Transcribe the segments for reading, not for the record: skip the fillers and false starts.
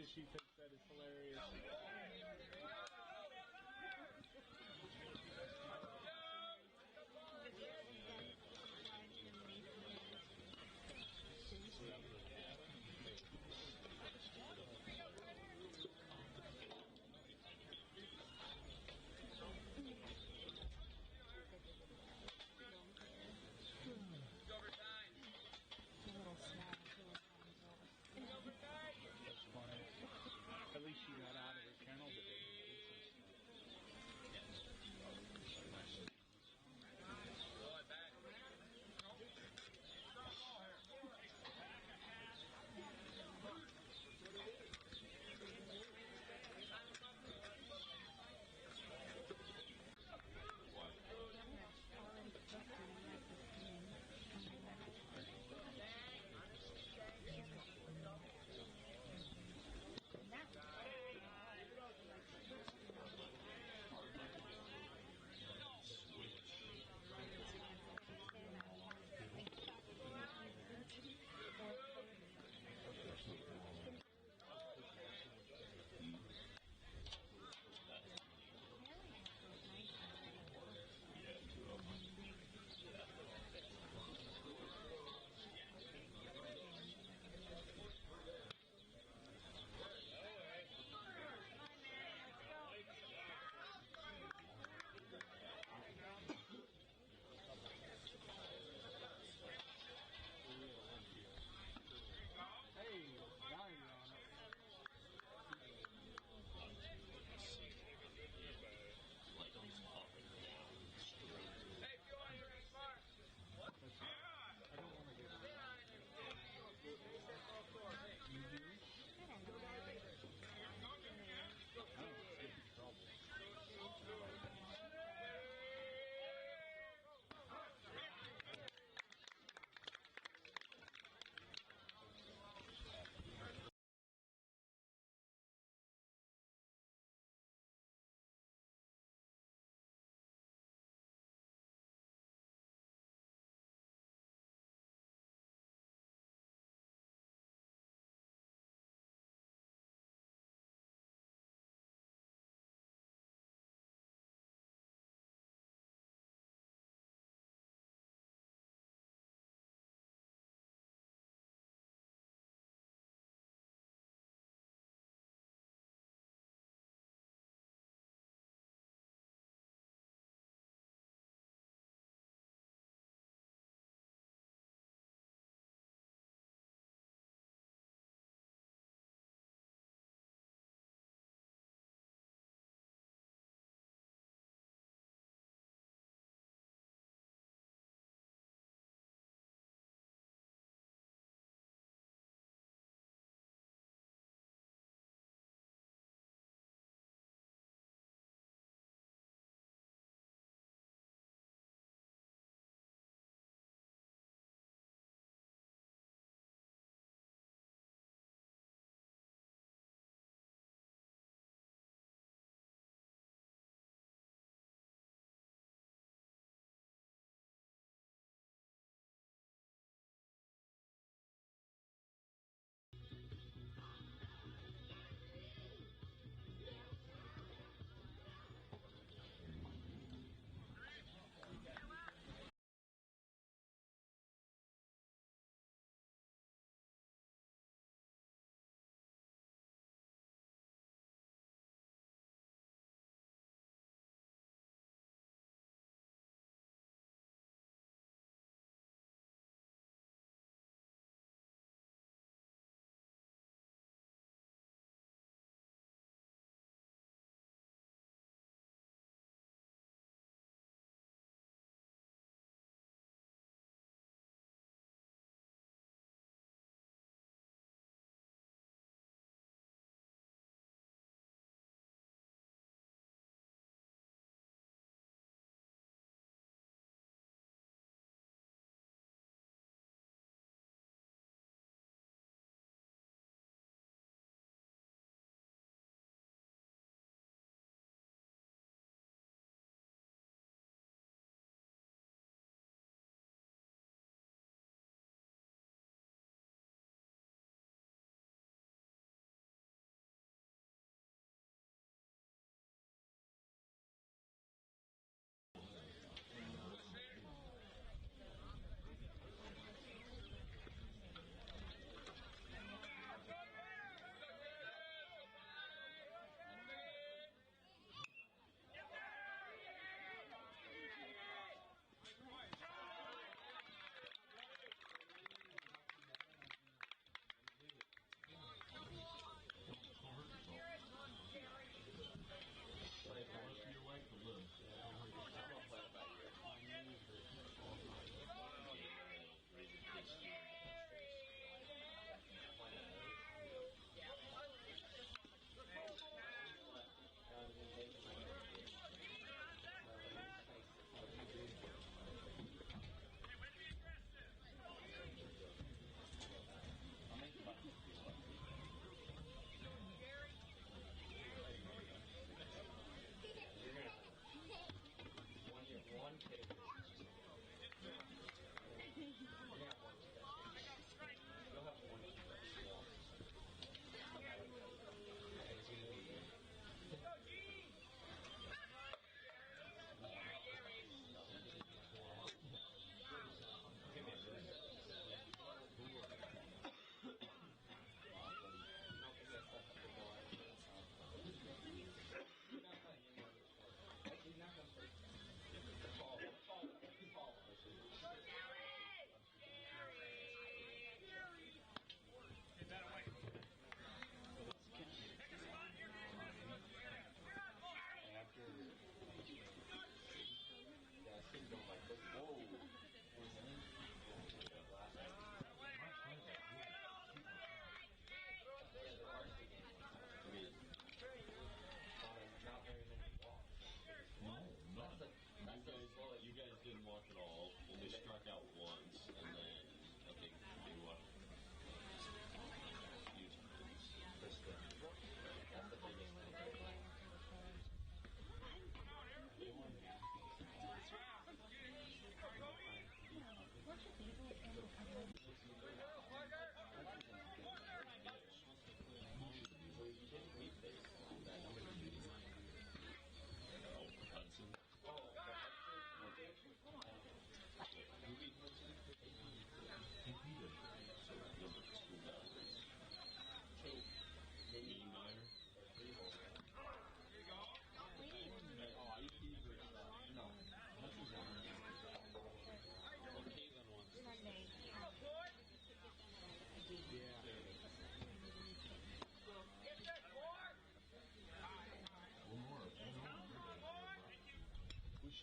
because she thinks that is hilarious. It's overtime. A little small. It's overtime. That's funny.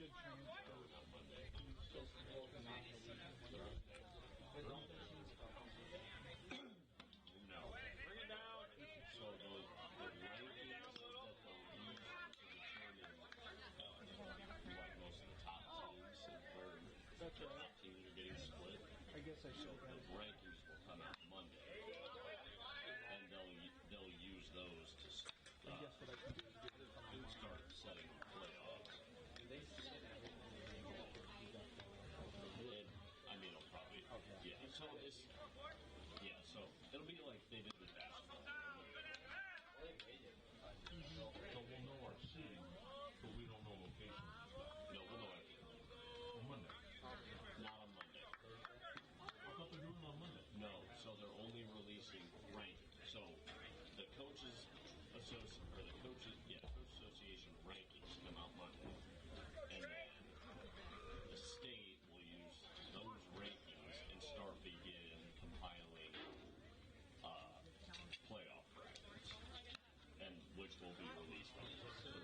should transfer on Monday. to still support the No. Bring it down. So the rankings that they'll use to determine what most of the top teams and where That's the right. top teams are getting split. I guess I So should the have. rankings will come out Monday, and they'll use those to I guess what I can do is get it from my start setting the playoffs. I mean, it'll probably yeah. So it's so it'll be like they did with basketball. So we'll know our seeding, but we don't know location. No, we'll know everything. On Monday. Not on Monday. I thought they were doing it on Monday. No, so they're only releasing rankings. So the coaches association rankings come out Monday, and then the state will use those rankings and start compiling playoff brackets, and which will be released on Thursday.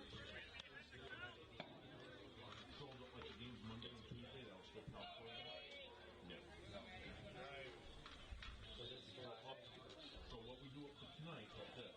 So like the games Monday and Tuesday, that'll still count for them? No. So what we do up to tonight, that's it.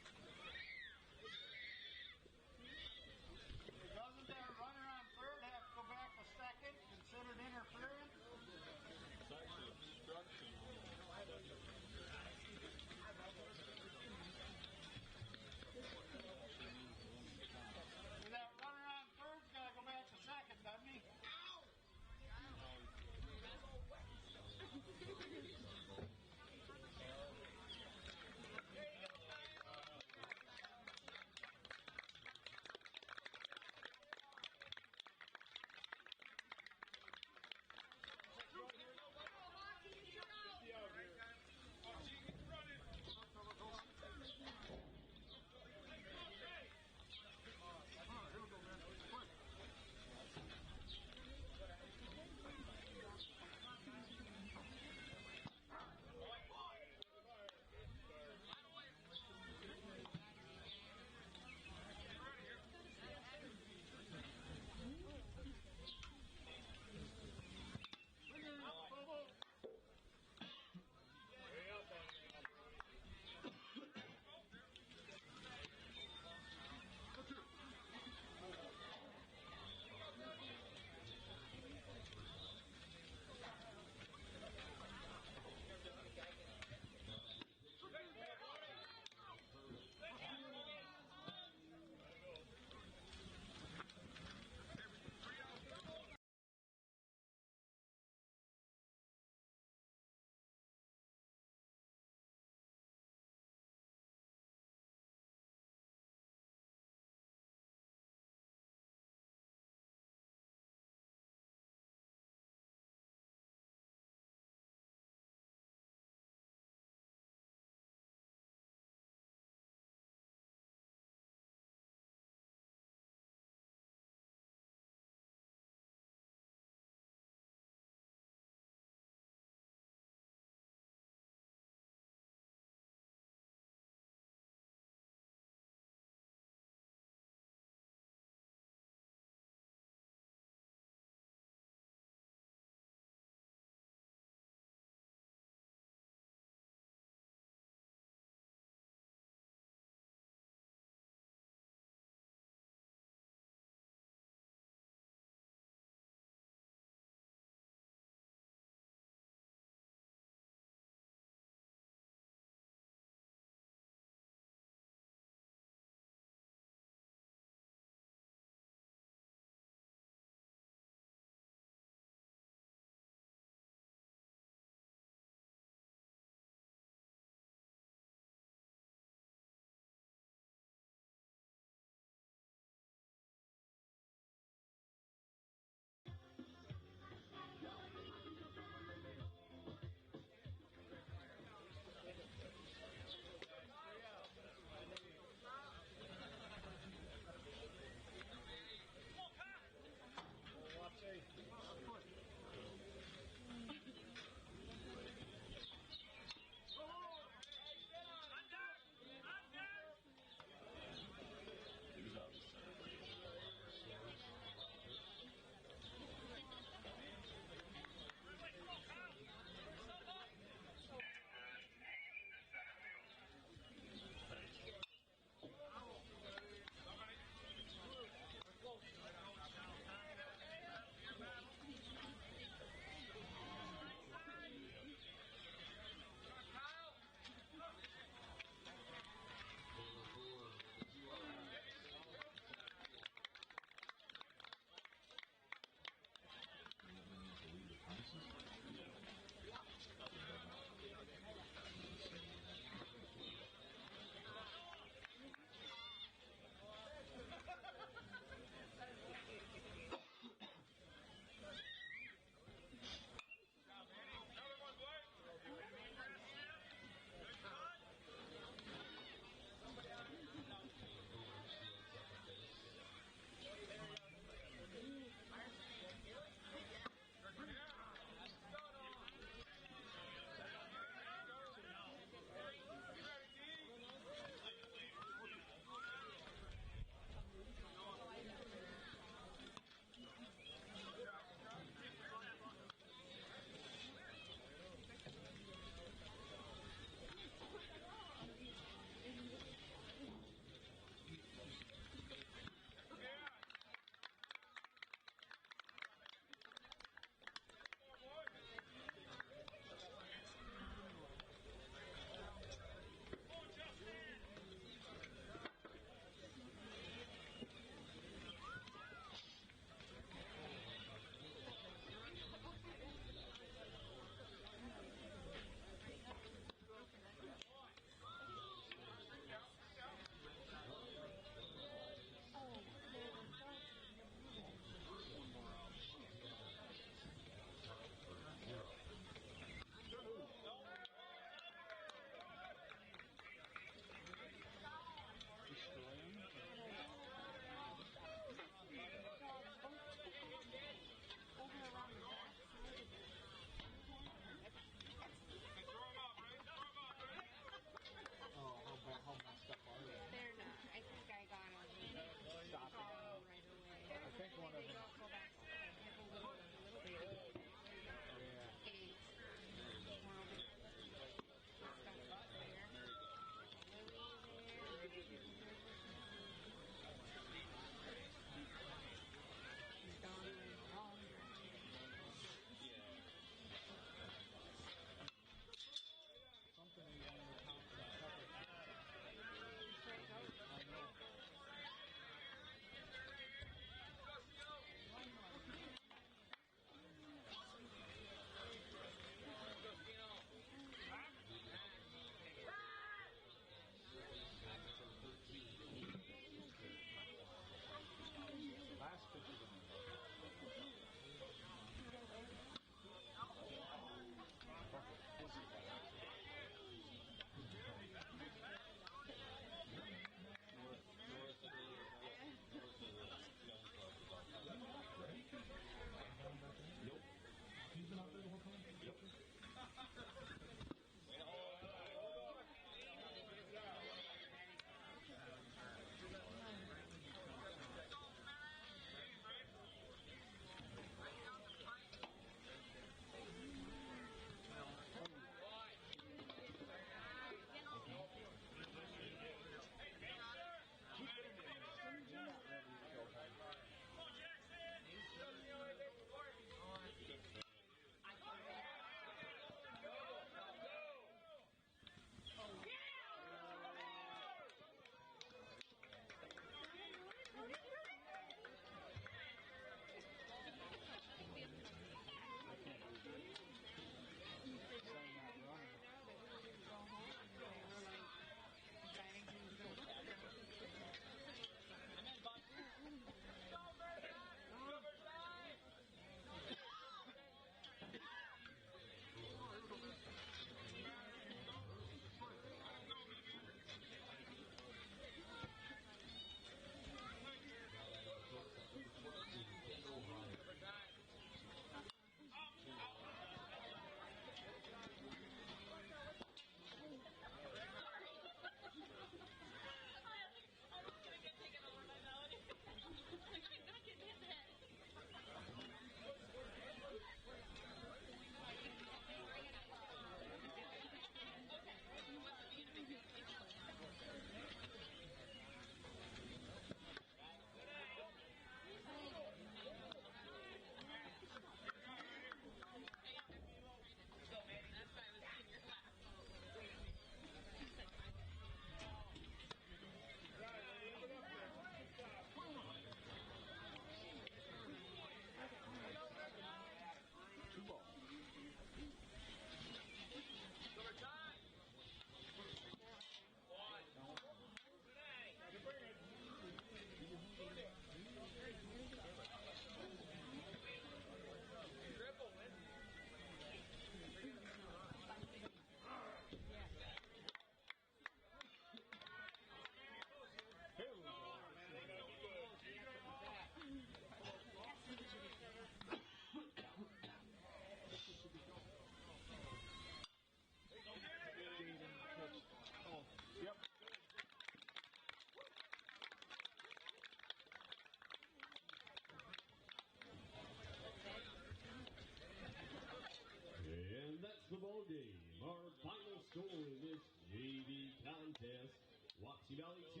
contest, Wapsie Valley 2,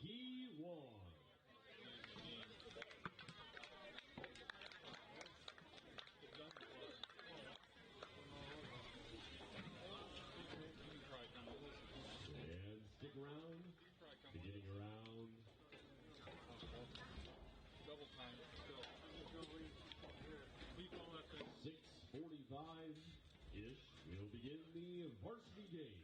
Key 1. And stick around, beginning around Double time. Still. 6:45-ish, we'll begin the varsity game.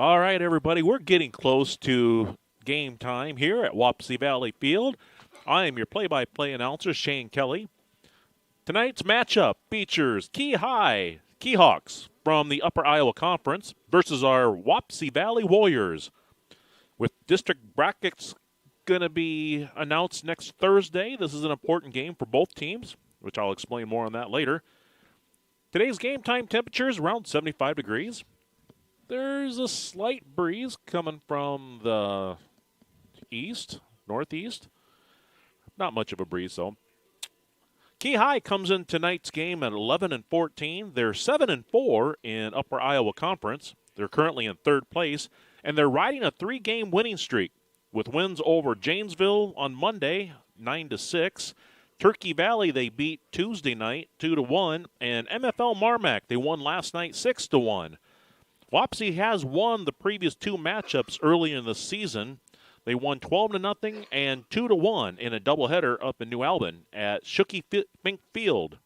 All right, everybody, we're getting close to game time here at Wapsie Valley Field. I am your play-by-play announcer, Shane Kelly. Tonight's matchup features Key High Keyhawks from the Upper Iowa Conference versus our Wapsie Valley Warriors. With district brackets going to be announced next Thursday, this is an important game for both teams, which I'll explain more on that later. Today's game time temperature is around 75 degrees. There's a slight breeze coming from the east, northeast. Not much of a breeze, though. Key High comes in tonight's game at 11-14. They're 7-4 in Upper Iowa Conference. They're currently in third place, and they're riding a 3-game winning streak with wins over Janesville on Monday, 9-6. Turkey Valley they beat Tuesday night, 2-1, and MFL Marmac they won last night, 6-1. Wapsie has won the previous two matchups early in the season. They won 12-0 and 2-1 in a doubleheader up in New Albin at Shooky Fink Field.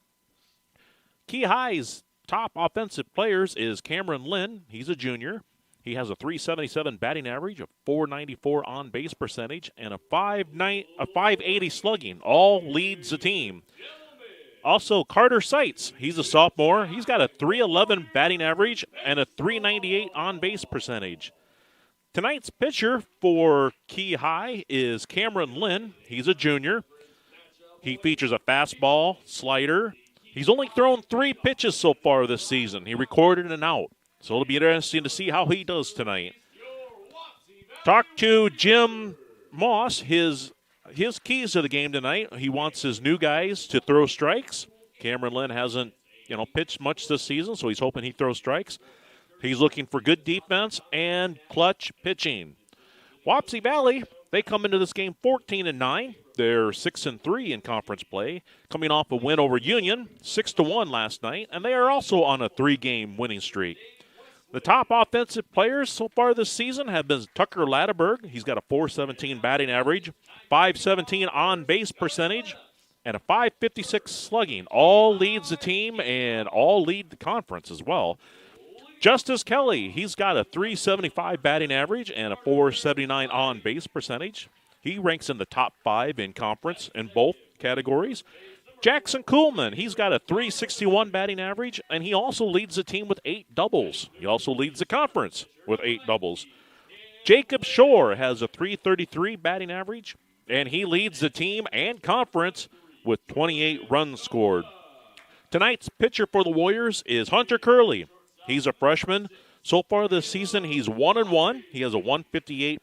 Key High's top offensive players is Cameron Lynn. He's a junior. He has a .377 batting average, a .494 on-base percentage, and a .580 slugging. All leads the team. Also, Carter Seitz, he's a sophomore. He's got a .311 batting average and a .398 on-base percentage. Tonight's pitcher for Key High is Cameron Lynn. He's a junior. He features a fastball, slider. He's only thrown 3 pitches so far this season. He recorded an out. So it'll be interesting to see how he does tonight. Talk to Jim Moss, his keys to the game tonight. He wants his new guys to throw strikes. Cameron Lynn hasn't, pitched much this season, so he's hoping he throws strikes. He's looking for good defense and clutch pitching. Wapsie Valley, they come into this game 14-9. They're 6-3 in conference play, coming off a win over Union, 6-1 last night, and they are also on a 3-game winning streak. The top offensive players so far this season have been Tucker Latterberg. He's got a .417 batting average, .517 on-base percentage, and a .556 slugging. All leads the team and all lead the conference as well. Justice Kelly, he's got a .375 batting average and a .479 on-base percentage. He ranks in the top 5 in conference in both categories. Jackson Kuhlman, he's got a .361 batting average, and he also leads the team with 8 doubles. He also leads the conference with 8 doubles. Jacob Shore has a .333 batting average, and he leads the team and conference with 28 runs scored. Tonight's pitcher for the Warriors is Hunter Curley. He's a freshman. So far this season, he's 1-1. He has a .158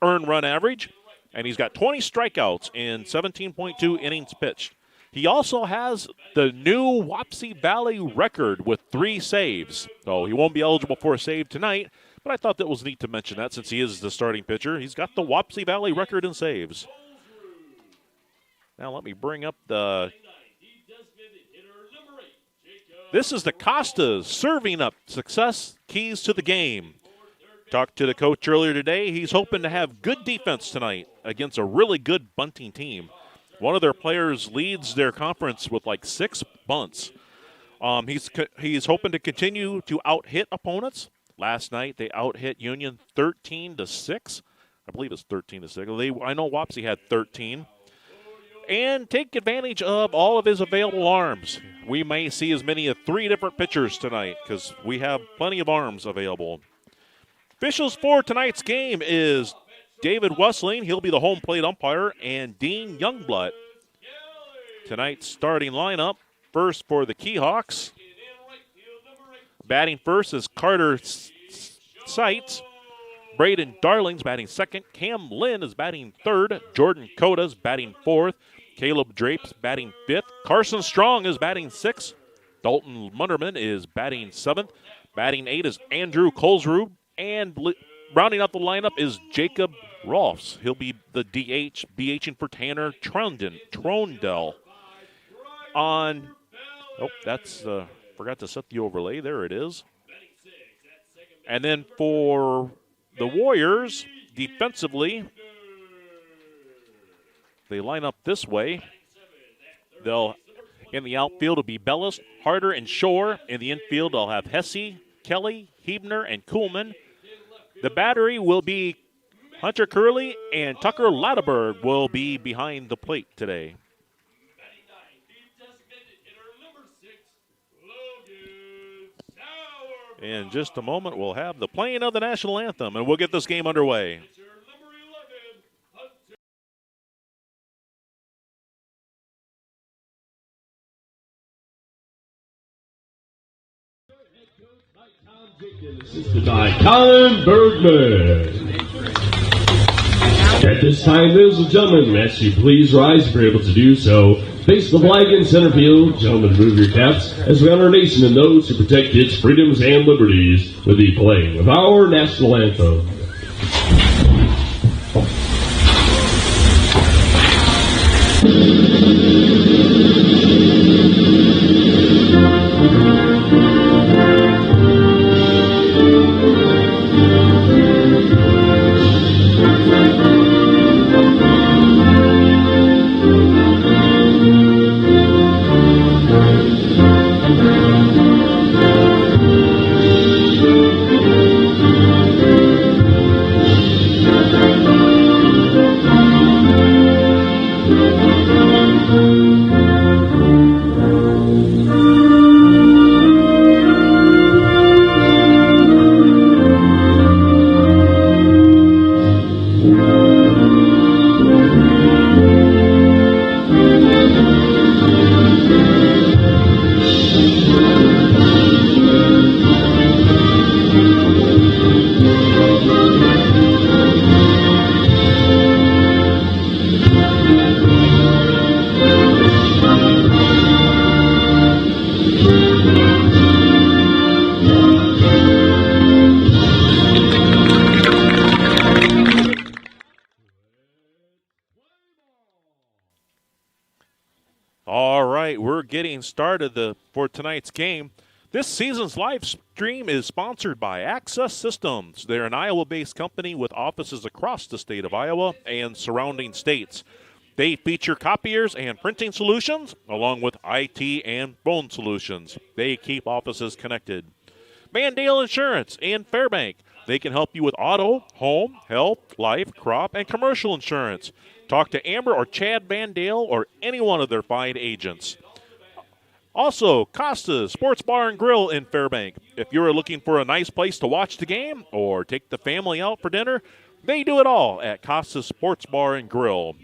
earned run average, and he's got 20 strikeouts in 17.2 innings pitched. He also has the new Wapsie Valley record with 3 saves. So he won't be eligible for a save tonight, but I thought that was neat to mention that since he is the starting pitcher. He's got the Wapsie Valley record in saves. Now let me bring up the... This is the Costas serving up success keys to the game. Talked to the coach earlier today. He's hoping to have good defense tonight against a really good bunting team. One of their players leads their conference with like 6 bunts. He's hoping to continue to out-hit opponents. Last night they out-hit Union 13-6. I believe it's 13-6. I know Wapsie had 13. And take advantage of all of his available arms. We may see as many as 3 different pitchers tonight because we have plenty of arms available. Officials for tonight's game is David Wessling. He'll be the home plate umpire, and Dean Youngblood. Tonight's starting lineup, first for the Keyhawks. Batting first is Carter Seitz. Braden Darling's batting second. Cam Lynn is batting third. Jordan Coda's batting fourth. Caleb Drape's batting fifth. Carson Strong is batting sixth. Dalton Munderman is batting seventh. Batting eighth is Andrew Colesrud. And rounding out the lineup is Jacob Rolfs. He'll be the DH, DHing for Tanner Trondell. Forgot to set the overlay. There it is. And then for the Warriors, defensively, they line up this way. In the outfield, it'll be Bellis, Harder, and Shore. In the infield, they'll have Hesse, Kelly, Hebner, and Kuhlman. The battery will be Hunter Curley, and Tucker Latterberg will be behind the plate today. In just a moment, we'll have the playing of the national anthem, and we'll get this game underway. Assisted by Colin Bergman. At this time, ladies and gentlemen, ask you please rise if you're able to do so. Face the flag in center field. Gentlemen, remove your caps as we honor our nation and those who protect its freedoms and liberties with the playing of our national anthem. All right, we're getting started for tonight's game. This season's live stream is sponsored by Access Systems. They're an Iowa-based company with offices across the state of Iowa and surrounding states. They feature copiers and printing solutions, along with IT and phone solutions. They keep offices connected. Mandale Insurance in Fairbank. They can help you with auto, home, health, life, crop, and commercial insurance. Talk to Amber or Chad Mandale or any one of their fine agents. Also, Costa's Sports Bar and Grill in Fairbank. If you're looking for a nice place to watch the game or take the family out for dinner, they do it all at Costa's Sports Bar and Grill.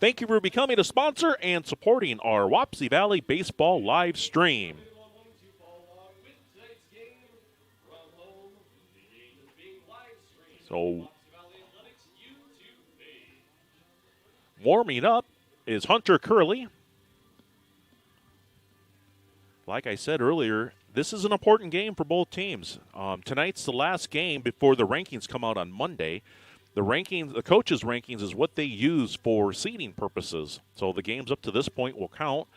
Thank you for becoming a sponsor and supporting our Wapsie Valley Baseball live stream. So, warming up is Hunter Curley. Like I said earlier, this is an important game for both teams. Tonight's the last game before the rankings come out on Monday. The coaches' rankings is what they use for seeding purposes. So the games up to this point will count,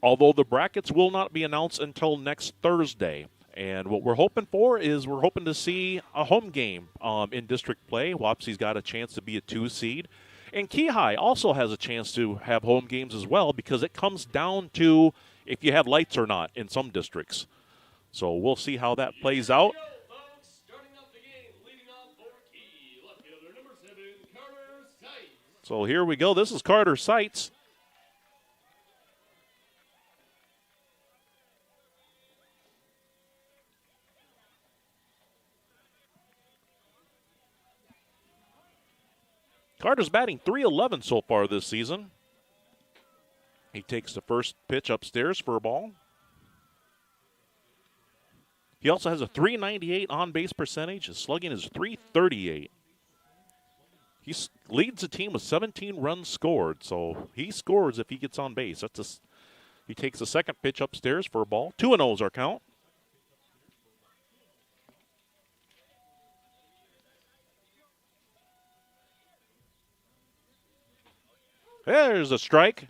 although the brackets will not be announced until next Thursday. And what we're hoping for is we're hoping to see a home game in district play. Wapsie's got a chance to be a 2 seed. And Keyhigh also has a chance to have home games as well because it comes down to if you have lights or not in some districts. So we'll see how that plays out. So here we go. This is Carter Seitz. Carter's batting .311 so far this season. He takes the first pitch upstairs for a ball. He also has a .398 on-base percentage. His slugging is .338. He leads the team with 17 runs scored, so he scores if he gets on base. He takes the second pitch upstairs for a ball. 2-0 is our count. There's a strike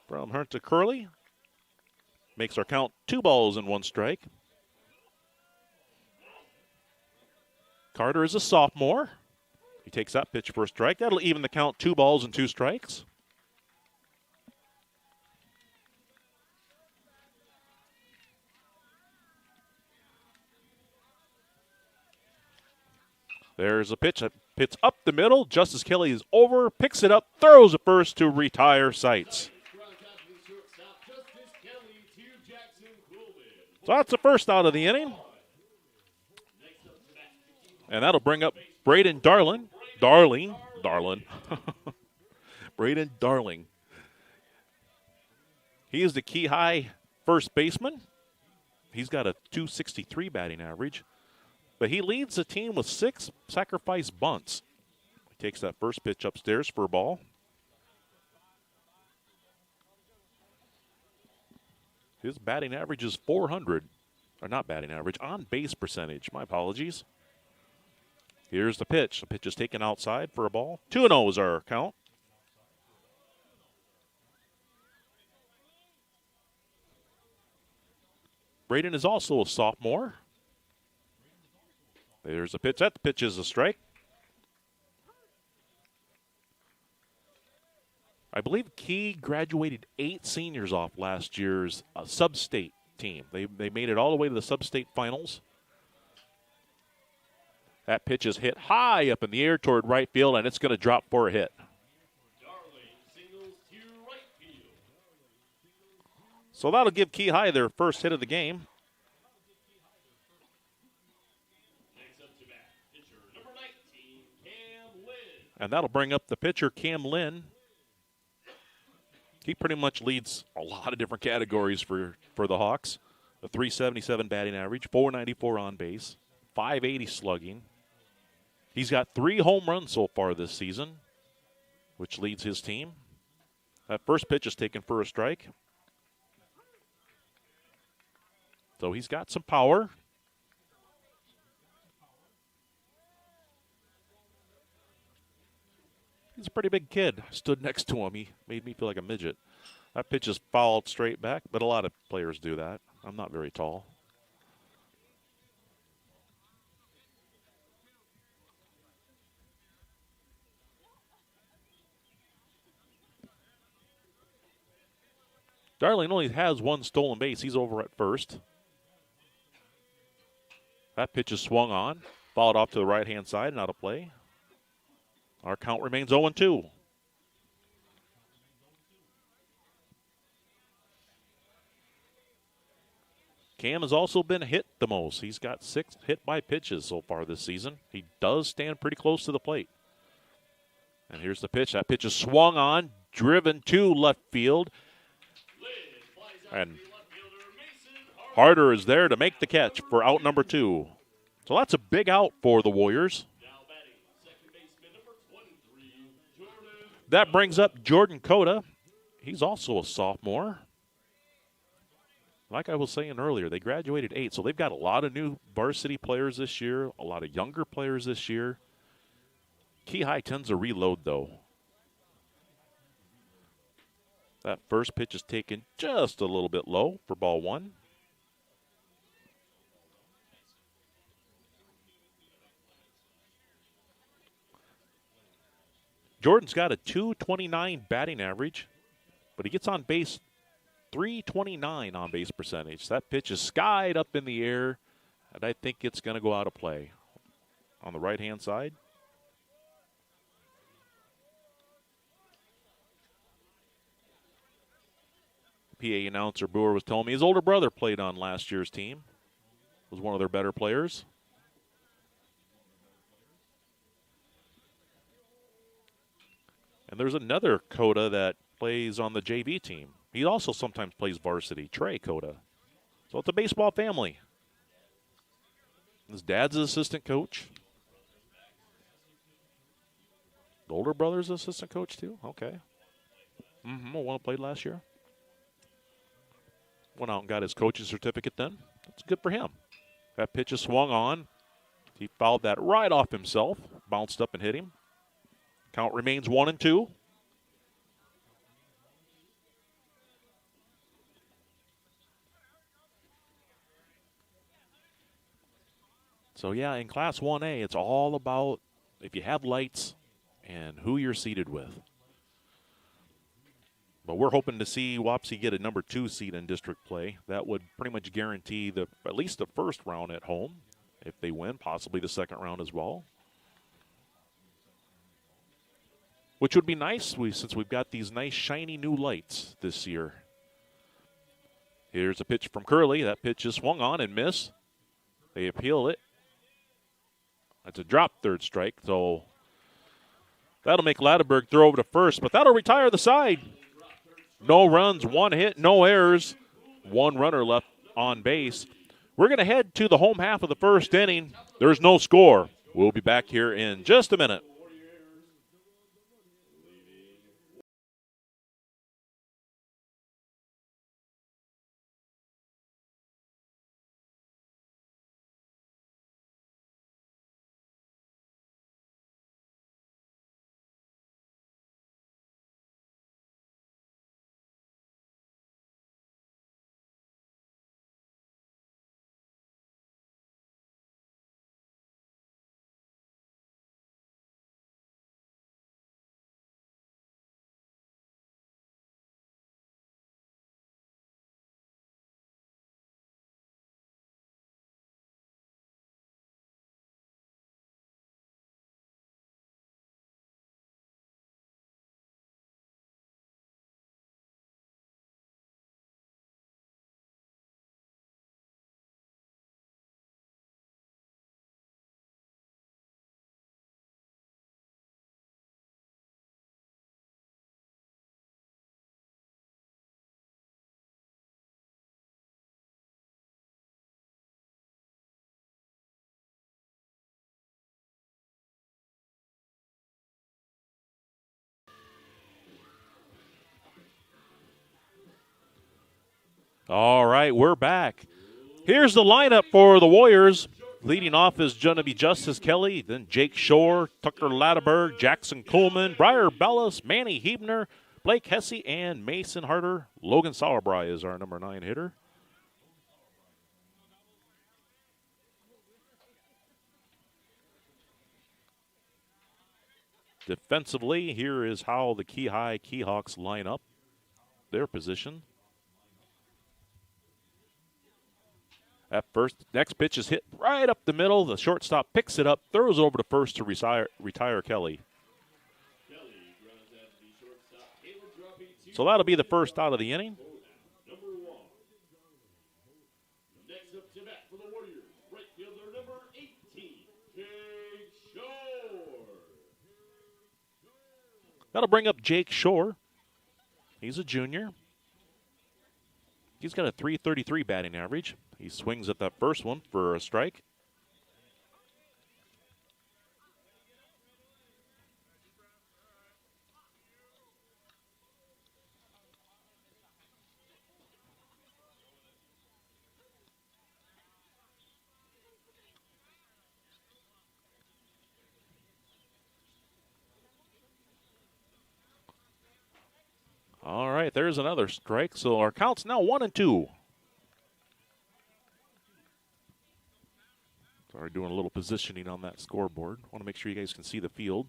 from Hunter Curley. Makes our count 2 balls and 1 strike. Carter is a sophomore. He takes that pitch for a strike. That'll even the count 2 balls and 2 strikes. There's a pitch. Pitch up the middle. Justice Kelly is over, picks it up, throws it first to retire Sights. So that's the first out of the inning. And that'll bring up Braden Darling. Braden Darling. He is the Key High first baseman. He's got a .263 batting average. But he leads the team with 6 sacrifice bunts. He takes that first pitch upstairs for a ball. His batting average is .400. Or not batting average, on base percentage. My apologies. Here's the pitch. The pitch is taken outside for a ball. 2-0 is our count. Braden is also a sophomore. There's a pitch. That pitch is a strike. I believe Key graduated 8 seniors off last year's sub-state team. They made it all the way to the sub-state finals. That pitch is hit high up in the air toward right field, and it's going to drop for a hit. So that'll give Key High their first hit of the game. And that'll bring up the pitcher, Cam Lynn. He pretty much leads a lot of different categories for the Hawks. A .377 batting average, .494 on base, .580 slugging. He's got 3 home runs so far this season, which leads his team. That first pitch is taken for a strike. So he's got some power. He's a pretty big kid. I stood next to him. He made me feel like a midget. That pitch is fouled straight back, but a lot of players do that. I'm not very tall. Darling only has 1 stolen base. He's over at first. That pitch is swung on, fouled off to the right-hand side and out of play. Our count remains 0-2. Cam has also been hit the most. He's got 6 hit by pitches so far this season. He does stand pretty close to the plate. And here's the pitch. That pitch is swung on, driven to left field. And Harder is there to make the catch for out number 2. So that's a big out for the Warriors. That brings up Jordan Cota. He's also a sophomore. Like I was saying earlier, they graduated 8, so they've got a lot of new varsity players this year, a lot of younger players this year. Key High tends to reload, though. That first pitch is taken just a little bit low for ball 1. Jordan's got a .229 batting average, but he gets on base .329 on base percentage. That pitch is skied up in the air, and I think it's going to go out of play. On the right-hand side. PA announcer Boer was telling me his older brother played on last year's team. Was one of their better players. And there's another Cota that plays on the JV team. He also sometimes plays varsity, Trey Cota. So it's a baseball family. His dad's an assistant coach. The older brother's assistant coach too? Okay. One played last year. Went out and got his coaching certificate then. That's good for him. That pitch is swung on. He fouled that right off himself. Bounced up and hit him. Count remains 1-2. So, yeah, in Class 1A, it's all about if you have lights and who you're seated with. But we're hoping to see Wapsie get a number 2 seed in district play. That would pretty much guarantee at least the first round at home. If they win, possibly the second round as well. which would be nice since we've got these nice shiny new lights this year. Here's a pitch from Curley. That pitch is swung on and missed. They appeal it. That's a drop, third strike. So that'll make Latterberg throw over to first, but that'll retire the side. No runs, one hit, no errors. One runner left on base. We're going to head to the home half of the first inning. There's no score. We'll be back here in just a minute. All right, we're back. Here's the lineup for the Warriors. Leading off is going to be Justice Kelly, then Jake Shore, Tucker Latterberg, Jackson Coleman, Briar Bellis, Manny Hebner, Blake Hesse, and Mason Harder. Logan Sauerbry is our number 9 hitter. Defensively, here is how the Key High Keyhawks line up their position. At first, next pitch is hit right up the middle. The shortstop picks it up, throws it over to first to retire Kelly. So that'll be the first out of the inning. Next up to bat for the Warriors, right fielder number 18, Jake Shore. That'll bring up Jake Shore. He's a junior. He's got a .333 batting average. He swings at that first one for a strike. All right, there's another strike. So our count's now 1-2. Sorry, doing a little positioning on that scoreboard. Want to make sure you guys can see the field.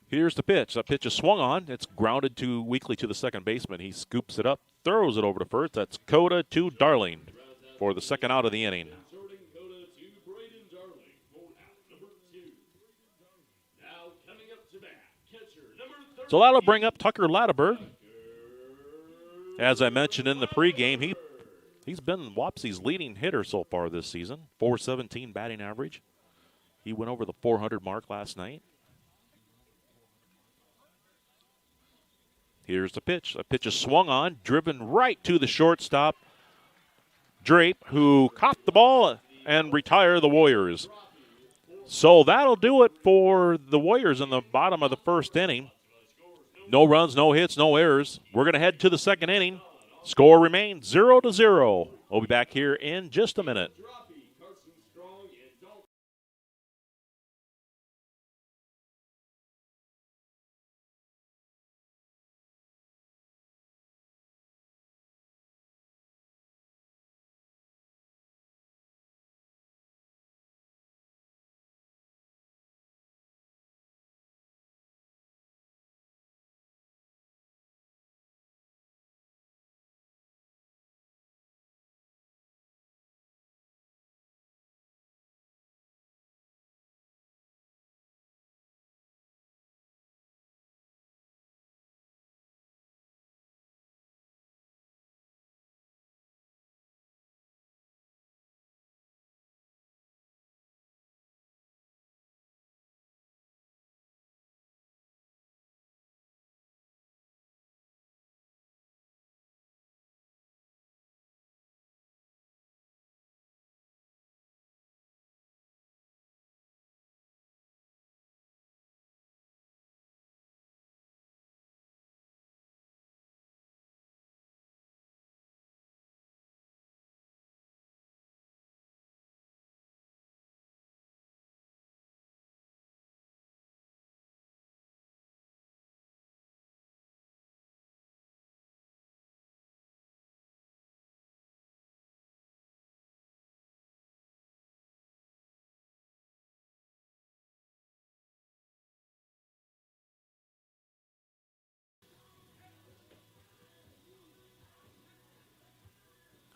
Here's the pitch. That pitch is swung on. It's grounded weakly to the second baseman. He scoops it up, throws it over to first. That's Coda to Darling for the second out of the inning. So that'll bring up Tucker Latterberg. As I mentioned in the pregame, he's been Wapsie's leading hitter so far this season. .417 batting average. He went over the 400 mark last night. Here's the pitch. A pitch is swung on, driven right to the shortstop, Drape, who caught the ball and retired the Warriors. So that'll do it for the Warriors in the bottom of the first inning. No runs, no hits, no errors. We're going to head to the second inning. Score remains 0-0. We'll be back here in just a minute.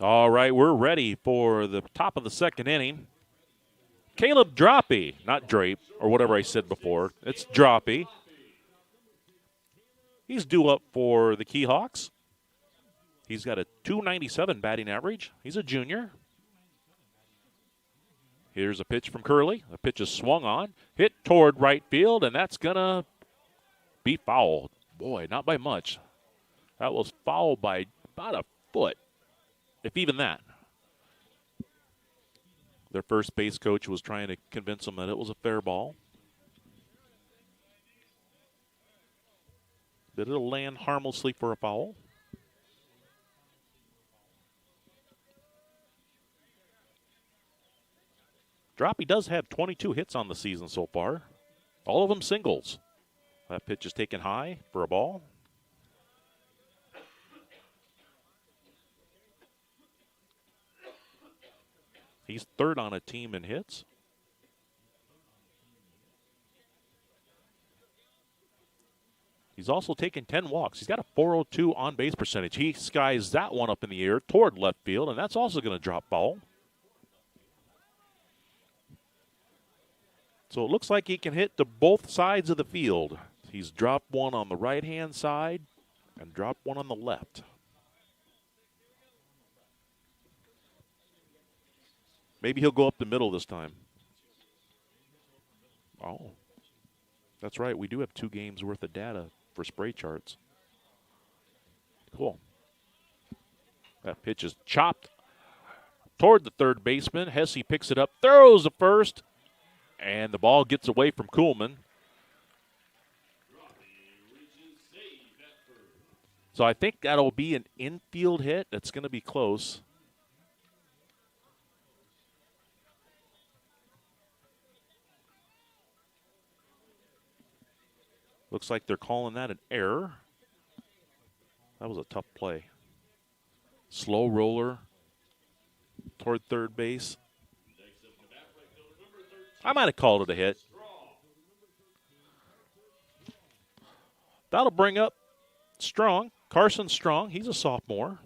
All right, we're ready for the top of the second inning. Caleb Droppy, not Drape, or whatever I said before. It's Droppy. He's due up for the Keyhawks. He's got a .297 batting average. He's a junior. Here's a pitch from Curley. The pitch is swung on, hit toward right field, and that's going to be fouled. Boy, not by much. That was fouled by about a foot, if even that. Their first base coach was trying to convince them that it was a fair ball. But it'll land harmlessly for a foul. Droppy does have 22 hits on the season so far. All of them singles. That pitch is taken high for a ball. He's third on a team in hits. He's also taken 10 walks. He's got a .402 on-base percentage. He skies that one up in the air toward left field, and that's also going to drop foul. So it looks like he can hit to both sides of the field. He's dropped one on the right-hand side and dropped one on the left. Maybe he'll go up the middle this time. Oh, that's right. We do have 2 games worth of data for spray charts. Cool. That pitch is chopped toward the third baseman. Hesse picks it up, throws the first, and the ball gets away from Kuhlman. So I think that'll be an infield hit. That's going to be close. Looks like they're calling that an error. That was a tough play. Slow roller toward third base. I might have called it a hit. That'll bring up Strong, Carson Strong. He's a sophomore.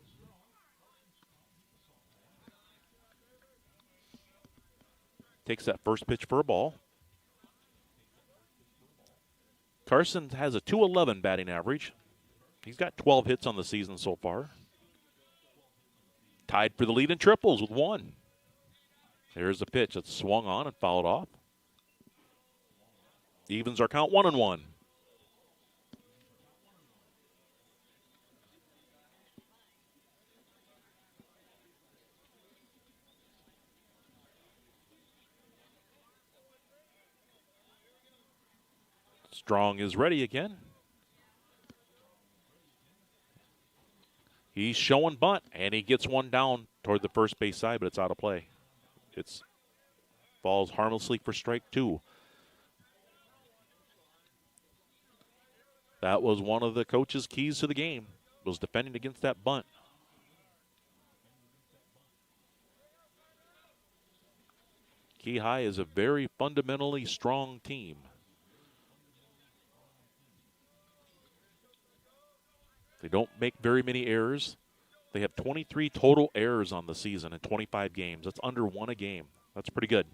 Takes that first pitch for a ball. Carson has a .211 batting average. He's got 12 hits on the season so far. Tied for the lead in triples with 1. There's the pitch that's swung on and fouled off. Evens our count 1-1. Strong is ready again. He's showing bunt, and he gets one down toward the first base side, but it's out of play. It's falls harmlessly for strike 2. That was one of the coach's keys to the game, was defending against that bunt. Key High is a very fundamentally strong team. They don't make very many errors. They have 23 total errors on the season in 25 games. That's under 1 a game. That's pretty good.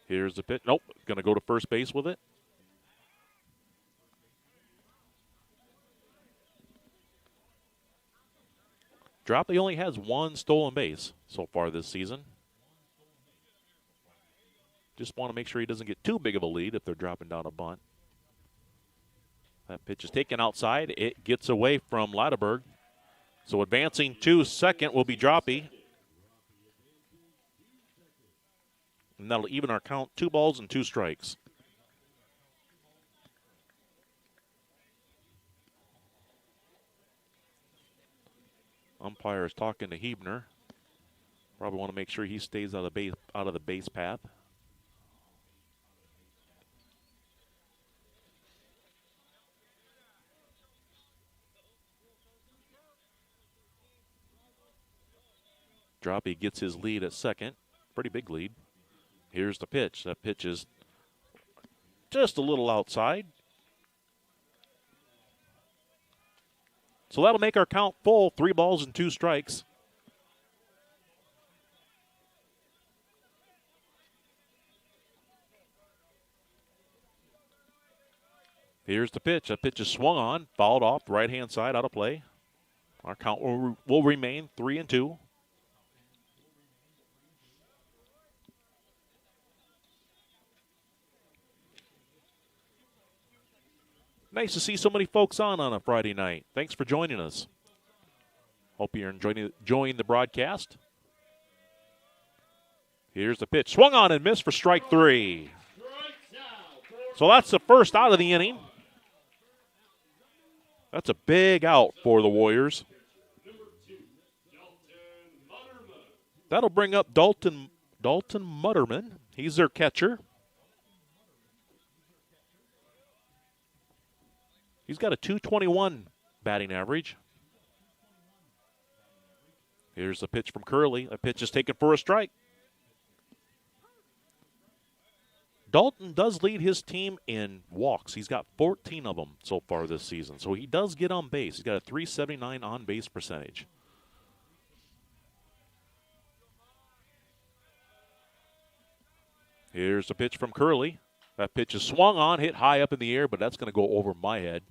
Here's the pitch. Nope, going to go to first base with it. Dropley only has 1 stolen base so far this season. Just want to make sure he doesn't get too big of a lead if they're dropping down a bunt. That pitch is taken outside. It gets away from Ladeberg. So advancing to second will be Droppy. And that'll even our count, 2 balls and 2 strikes. Umpire is talking to Hebner. Probably want to make sure he stays out of the base path. Droppy gets his lead at second. Pretty big lead. Here's the pitch. That pitch is just a little outside. So that'll make our count full. 3 balls and 2 strikes. Here's the pitch. That pitch is swung on, fouled off, right-hand side, out of play. Our count will remain 3-2. Nice to see so many folks on a Friday night. Thanks for joining us. Hope you're enjoying the broadcast. Here's the pitch. Swung on and missed for strike 3. So that's the first out of the inning. That's a big out for the Warriors. That'll bring up Dalton Mutterman. He's their catcher. He's got a .221 batting average. Here's the pitch from Curley. A pitch is taken for a strike. Dalton does lead his team in walks. He's got 14 of them so far this season. So he does get on base. He's got a .379 on-base percentage. Here's the pitch from Curley. That pitch is swung on, hit high up in the air, but that's going to go over my head.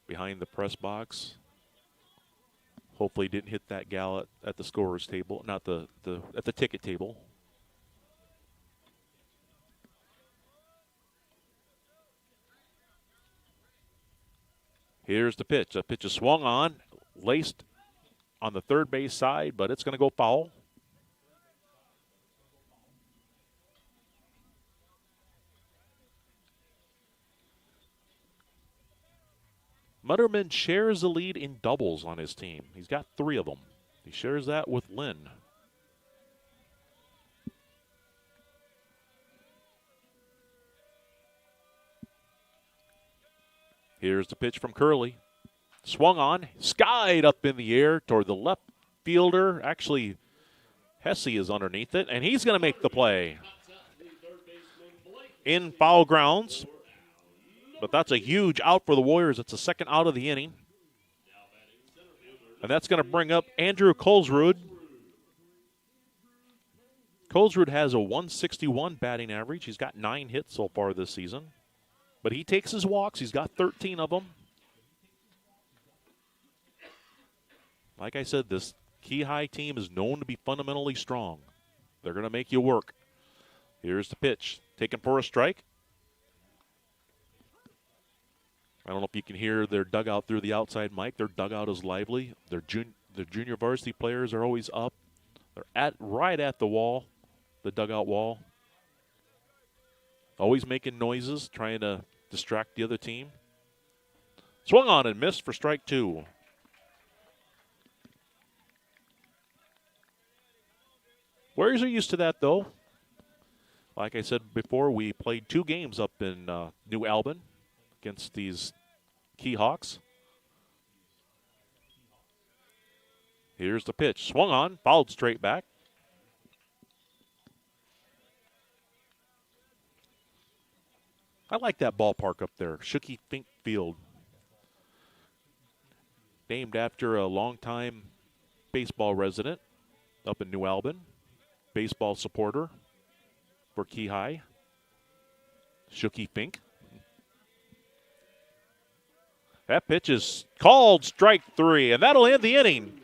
Behind the press box. Hopefully didn't hit that gal at the scorer's table, not at the ticket table. Here's the pitch. The pitch is swung on, laced on the third base side, but it's going to go foul. Mutterman shares the lead in doubles on his team. He's got 3 of them. He shares that with Lynn. Here's the pitch from Curley. Swung on, skied up in the air toward the left fielder. Actually, Hesse is underneath it, and he's going to make the play. In foul grounds. But that's a huge out for the Warriors. It's the second out of the inning. And that's going to bring up Andrew Kolsrud. Kolsrud has a .161 batting average. He's got 9 hits so far this season. But he takes his walks. He's got 13 of them. Like I said, this Key High team is known to be fundamentally strong. They're going to make you work. Here's the pitch. Taken for a strike. I don't know if you can hear their dugout through the outside mic. Their dugout is lively. Their junior varsity players are always up. They're right at the wall, the dugout wall. Always making noises, trying to distract the other team. Swung on and missed for strike 2. Warriors are used to that, though. Like I said before, we played 2 games up in New Albin against these Key Hawks. Here's the pitch. Swung on, fouled straight back. I like that ballpark up there, Shooky Fink Field. Named after a longtime baseball resident up in New Albin. Baseball supporter for Key High. Shooky Fink. That pitch is called strike 3, and that'll end the inning.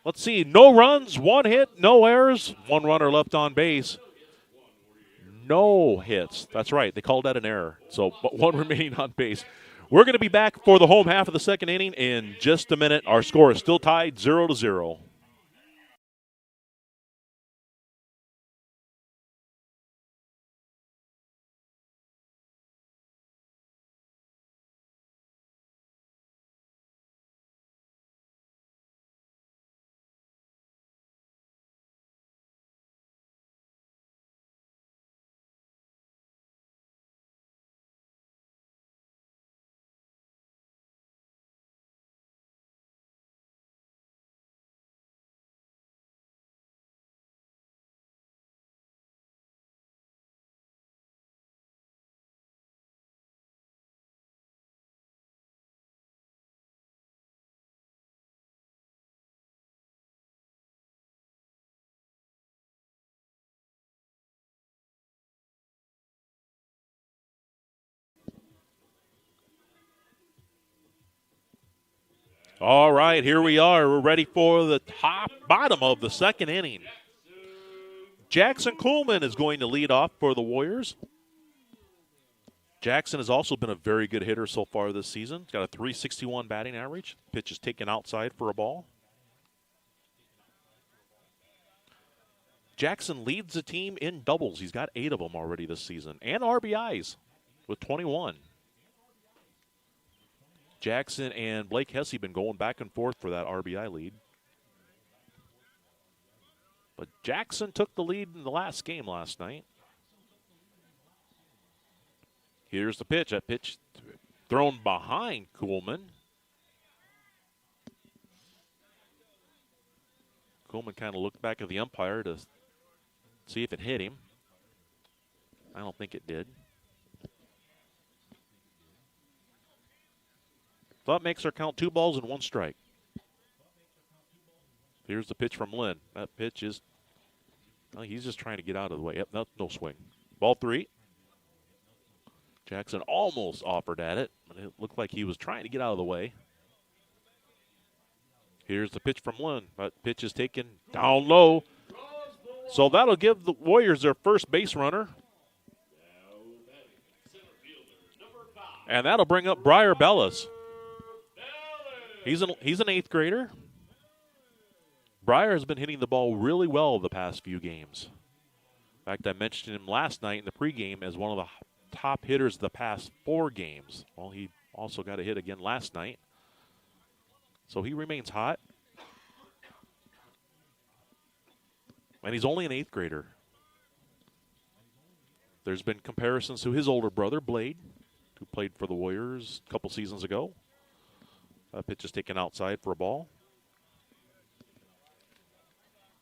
Let's see, no runs, 1 hit, no errors, 1 runner left on base. No hits. That's right, they called that an error. So, but 1 remaining on base. We're going to be back for the home half of the second inning in just a minute. Our score is still tied 0-0. All right, here we are. We're ready for the bottom of the second inning. Jackson Coleman is going to lead off for the Warriors. Jackson has also been a very good hitter so far this season. He's got a .361 batting average. Pitch is taken outside for a ball. Jackson leads the team in doubles. He's got 8 of them already this season. And RBIs with 21. Jackson and Blake Hesse been going back and forth for that RBI lead. But Jackson took the lead in the last game last night. Here's the pitch. That pitch thrown behind Coleman. Coleman kind of looked back at the umpire to see if it hit him. I don't think it did. So that makes our count 2 balls and 1 strike. Here's the pitch from Lynn. That pitch is, well, he's just trying to get out of the way. Yep, no swing. Ball 3. Jackson almost offered at it, but it looked like he was trying to get out of the way. Here's the pitch from Lynn. That pitch is taken down low. So that'll give the Warriors their first base runner. And that'll bring up Briar Bellis. He's an 8th grader. Briar has been hitting the ball really well the past few games. In fact, I mentioned him last night in the pregame as one of the top hitters the past 4 games. Well, he also got a hit again last night. So he remains hot. And he's only an 8th grader. There's been comparisons to his older brother, Blade, who played for the Warriors a couple seasons ago. Pitch is taken outside for a ball.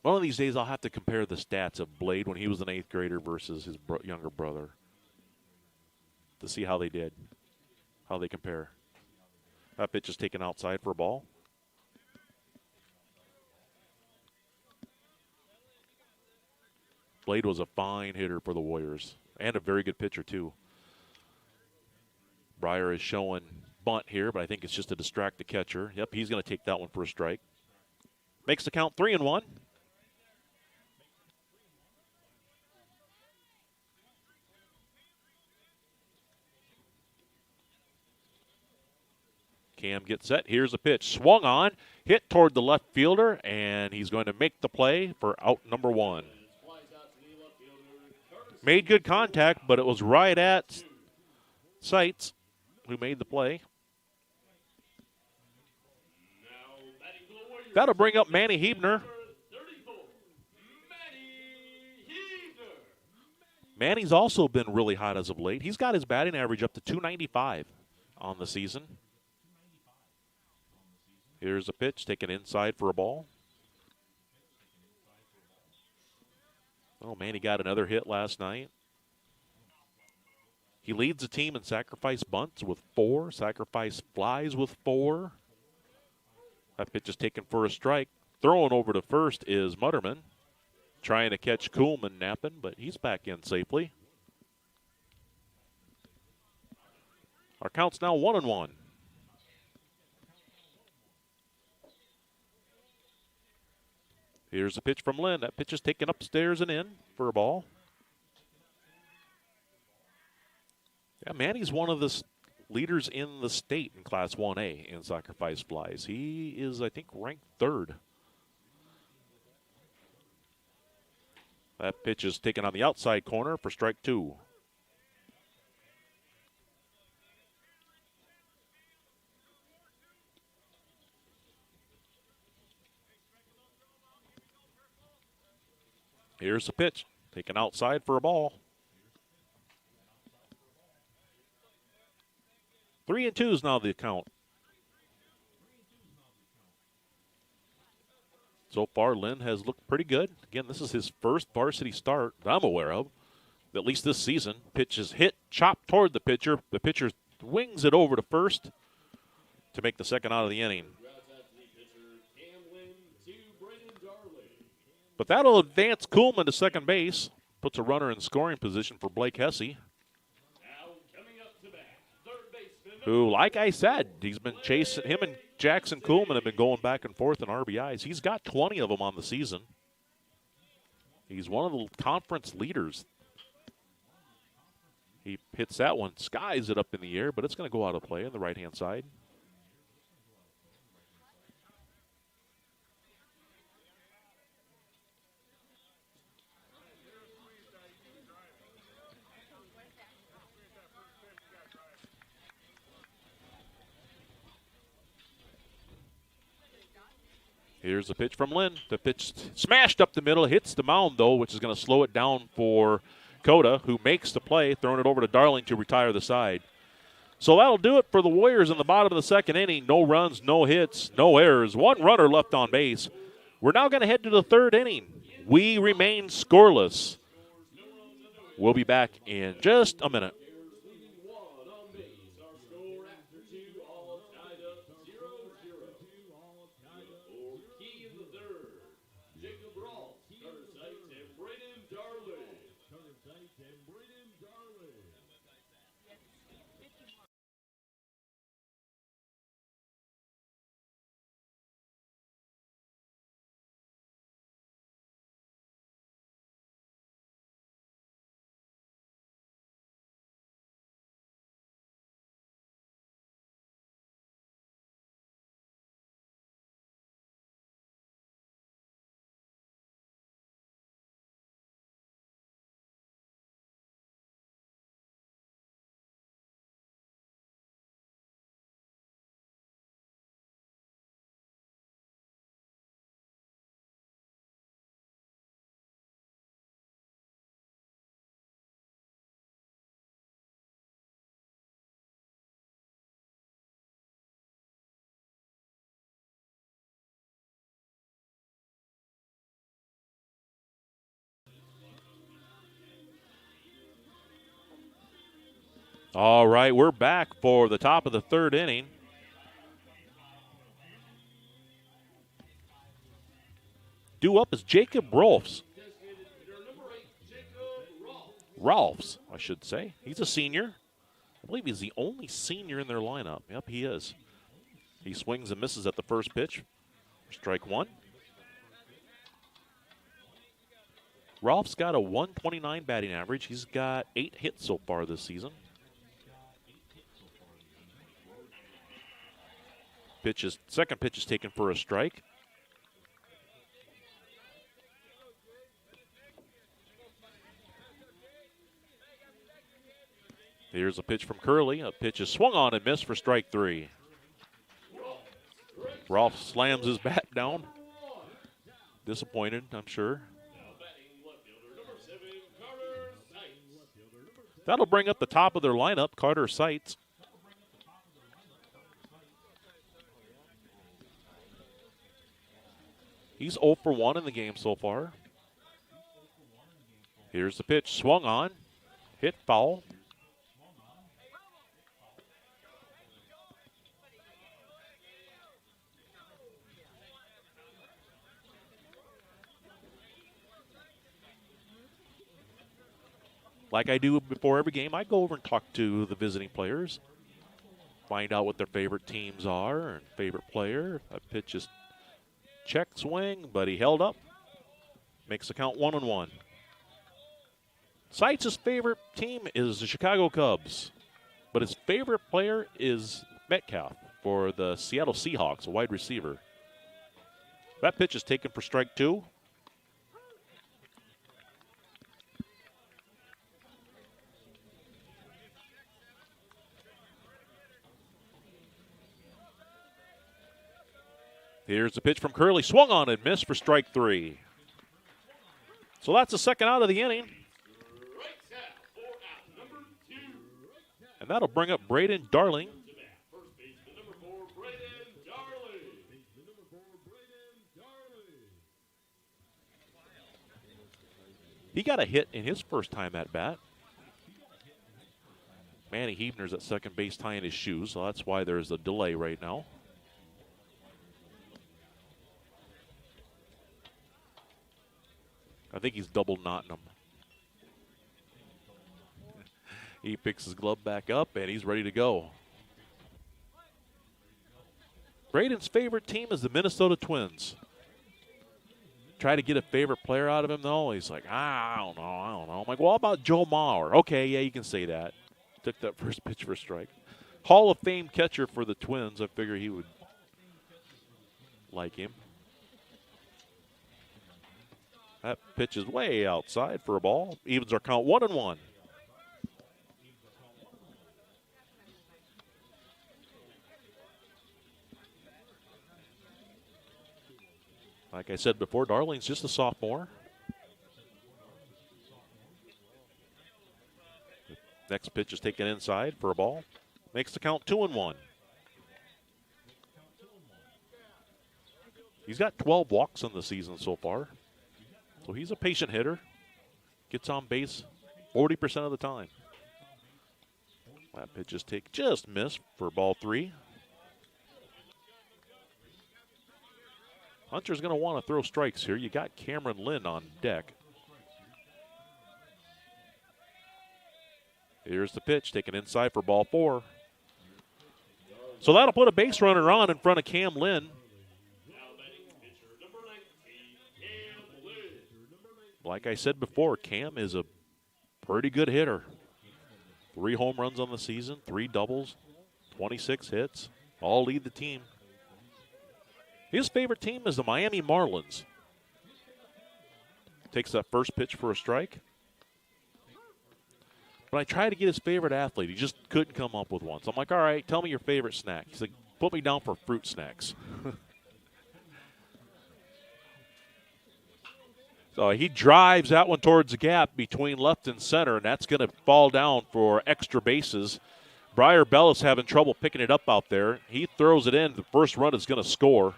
One of these days I'll have to compare the stats of Blade when he was an 8th grader versus his younger brother to see how they did, how they compare. That pitch is taken outside for a ball. Blade was a fine hitter for the Warriors and a very good pitcher too. Briar is showing bunt here, but I think it's just to distract the catcher. Yep, he's going to take that one for a strike. Makes the count 3-1. Cam gets set. Here's a pitch. Swung on, hit toward the left fielder, and he's going to make the play for out number 1. Made good contact, but it was right at Seitz who made the play. That'll bring up Manny Hebner. Manny's also been really hot as of late. He's got his batting average up to .295 on the season. Here's a pitch taken inside for a ball. Oh, Manny got another hit last night. He leads the team in sacrifice bunts with 4, sacrifice flies with 4. That pitch is taken for a strike. Throwing over to first is Mutterman. Trying to catch Kuhlman napping, but he's back in safely. Our count's now 1-1. Here's a pitch from Lynn. That pitch is taken upstairs and in for a ball. Yeah, Manny's one of the leaders in the state in Class 1A in sacrifice flies. He is, I think, ranked 3rd. That pitch is taken on the outside corner for strike 2. Here's the pitch, taken outside for a ball. 3-2 is now the count. So far, Lynn has looked pretty good. Again, this is his first varsity start that I'm aware of, at least this season. Pitch is hit, chopped toward the pitcher. The pitcher wings it over to first to make the second out of the inning. But that'll advance Kuhlman to second base. Puts a runner in scoring position for Blake Hesse, who, like I said, he's been chasing him and Jackson Kuhlman have been going back and forth in RBIs. He's got 20 of them on the season. He's one of the conference leaders. He hits that one, skies it up in the air, but it's going to go out of play on the right-hand side. Here's a pitch from Lynn. The pitch smashed up the middle, hits the mound, though, which is going to slow it down for Coda, who makes the play, throwing it over to Darling to retire the side. So that'll do it for the Warriors in the bottom of the second inning. No runs, no hits, no errors. One runner left on base. We're now going to head to the third inning. We remain scoreless. We'll be back in just a minute. All right, we're back for the top of the third inning. Due up is Jacob Rolfs. Rolfs, I should say. He's a senior. I believe he's the only senior in their lineup. Yep, he is. He swings and misses at the first pitch. Strike one. Rolf's got a 129 batting average. He's got 8 hits so far this season. Second pitch is taken for a strike. Here's a pitch from Curley. A pitch is swung on and missed for strike 3. Rolf slams his bat down. Disappointed, I'm sure. That'll bring up the top of their lineup, Carter Seitz. He's 0 for 1 in the game so far. Here's the pitch, swung on, hit foul. Like I do before every game, I go over and talk to the visiting players, find out what their favorite teams are and favorite player. A pitch is check swing, but he held up. Makes the count 1-1. Seitz's favorite team is the Chicago Cubs, but his favorite player is Metcalf for the Seattle Seahawks, a wide receiver. That pitch is taken for strike 2. Here's the pitch from Curley. Swung on and missed for strike 3. So that's the second out of the inning. And that'll bring up Braden Darling. He got a hit in his first time at bat. Manny Huebner's at second base tying his shoes, so that's why there's a delay right now. I think he's double knotting them. He picks his glove back up, and he's ready to go. Braden's favorite team is the Minnesota Twins. Try to get a favorite player out of him, though. He's like, I don't know. I'm like, well, how about Joe Mauer? Okay, yeah, you can say that. Took that first pitch for a strike. Hall of Fame catcher for the Twins. I figure he would like him. That pitch is way outside for a ball. Evens our count 1-1. Like I said before, Darling's just a sophomore. Next pitch is taken inside for a ball. Makes the count 2-1. He's got 12 walks in the season so far. So he's a patient hitter. Gets on base 40% of the time. That pitch is just missed for ball 3. Hunter's going to want to throw strikes here. You got Cameron Lynn on deck. Here's the pitch, taken inside for ball 4. So that'll put a base runner on in front of Cam Lynn. Like I said before, Cam is a pretty good hitter. 3 home runs on the season, 3 doubles, 26 hits, all lead the team. His favorite team is the Miami Marlins. Takes that first pitch for a strike. But I tried to get his favorite athlete. He just couldn't come up with one. So I'm like, all right, tell me your favorite snack. He's like, put me down for fruit snacks. So he drives that one towards the gap between left and center, and that's going to fall down for extra bases. Briar Bellis having trouble picking it up out there. He throws it in. The first run is going to score.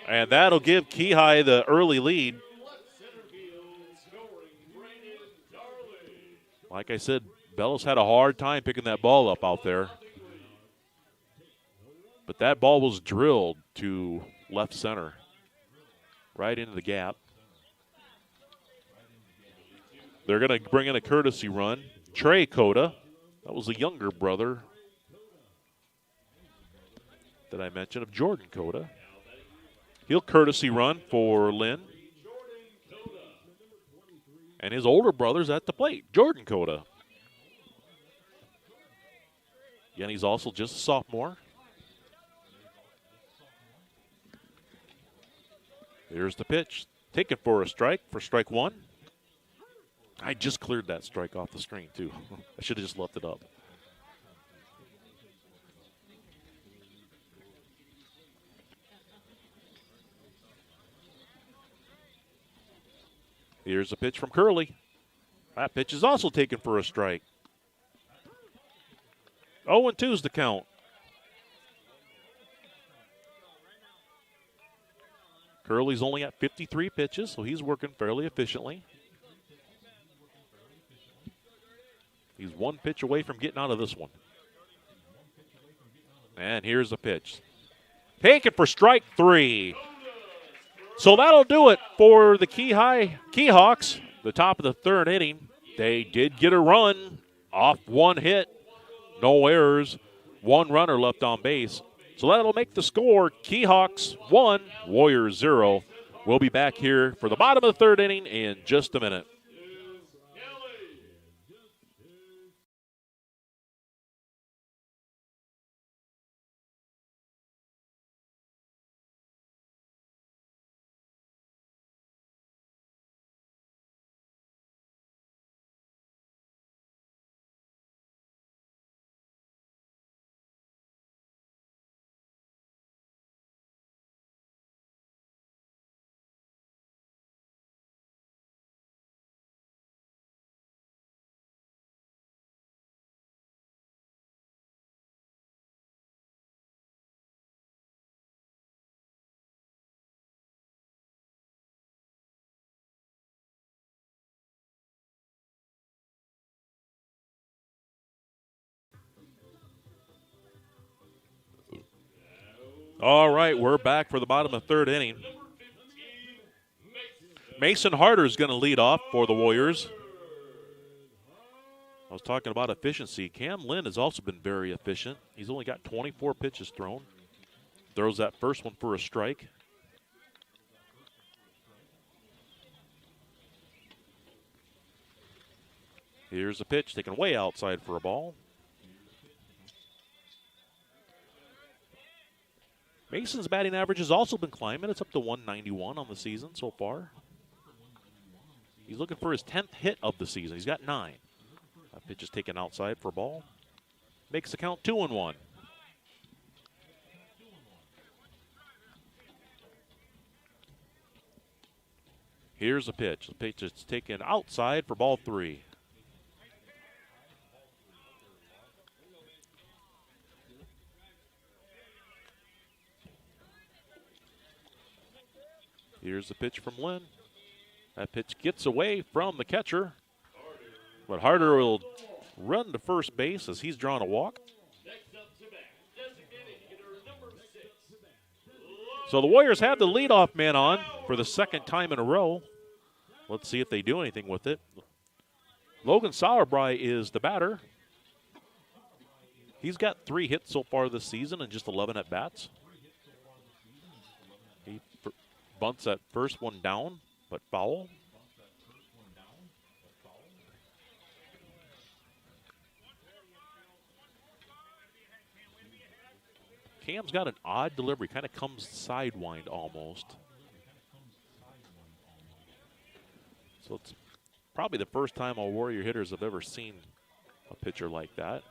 And that'll give Keyhigh the early lead. Like I said, Bellis had a hard time picking that ball up out there. But that ball was drilled to left center, right into the gap. They're going to bring in a courtesy run. Trey Cota, that was the younger brother that I mentioned of Jordan Cota. He'll courtesy run for Lynn. And his older brother's at the plate, Jordan Cota. Again, he's also just a sophomore. Here's the pitch. Taken for a strike, for strike 1. I just cleared that strike off the screen, too. I should have just left it up. Here's a pitch from Curley. That pitch is also taken for a strike. 0-2 is the count. Curley's only at 53 pitches, so he's working fairly efficiently. He's 1 pitch away from getting out of this one. And here's the pitch. Taken for strike 3. So that'll do it for the Keyhawks. The top of the 3rd inning. They did get a run off 1 hit. No errors. 1 runner left on base. So that'll make the score Keyhawks 1, Warriors 0. We'll be back here for the bottom of the 3rd inning in just a minute. All right, we're back for the bottom of 3rd inning. Mason Harder is going to lead off for the Warriors. I was talking about efficiency. Cam Lynn has also been very efficient. He's only got 24 pitches thrown. Throws that first one for a strike. Here's a pitch taken way outside for a ball. Mason's batting average has also been climbing. It's up to 191 on the season so far. He's looking for his 10th hit of the season. He's got 9. That pitch is taken outside for a ball. Makes the count 2-1. Here's a pitch. The pitch is taken outside for ball 3. Here's the pitch from Lynn. That pitch gets away from the catcher, but Harder will run to first base as he's drawn a walk. So the Warriors have the leadoff man on for the second time in a row. Let's see if they do anything with it. Logan Sauerbrei is the batter. He's got 3 hits so far this season and just 11 at-bats. He bunts that first one down, but foul. Cam's got an odd delivery, kind of comes sidewind almost. So it's probably the first time all Warrior hitters have ever seen a pitcher like that.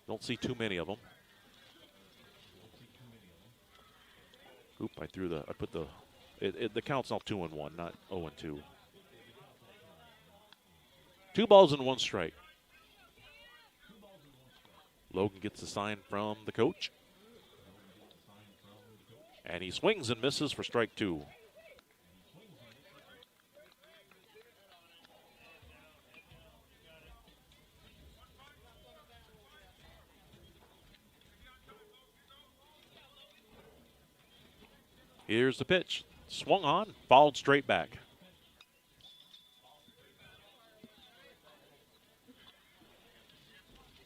Don't see too many of them. Oop, the count's now 2-1, not 0-2. 2 balls and 1 strike. Logan gets the sign from the coach. And he swings and misses for strike 2. Here's the pitch. Swung on, fouled straight back.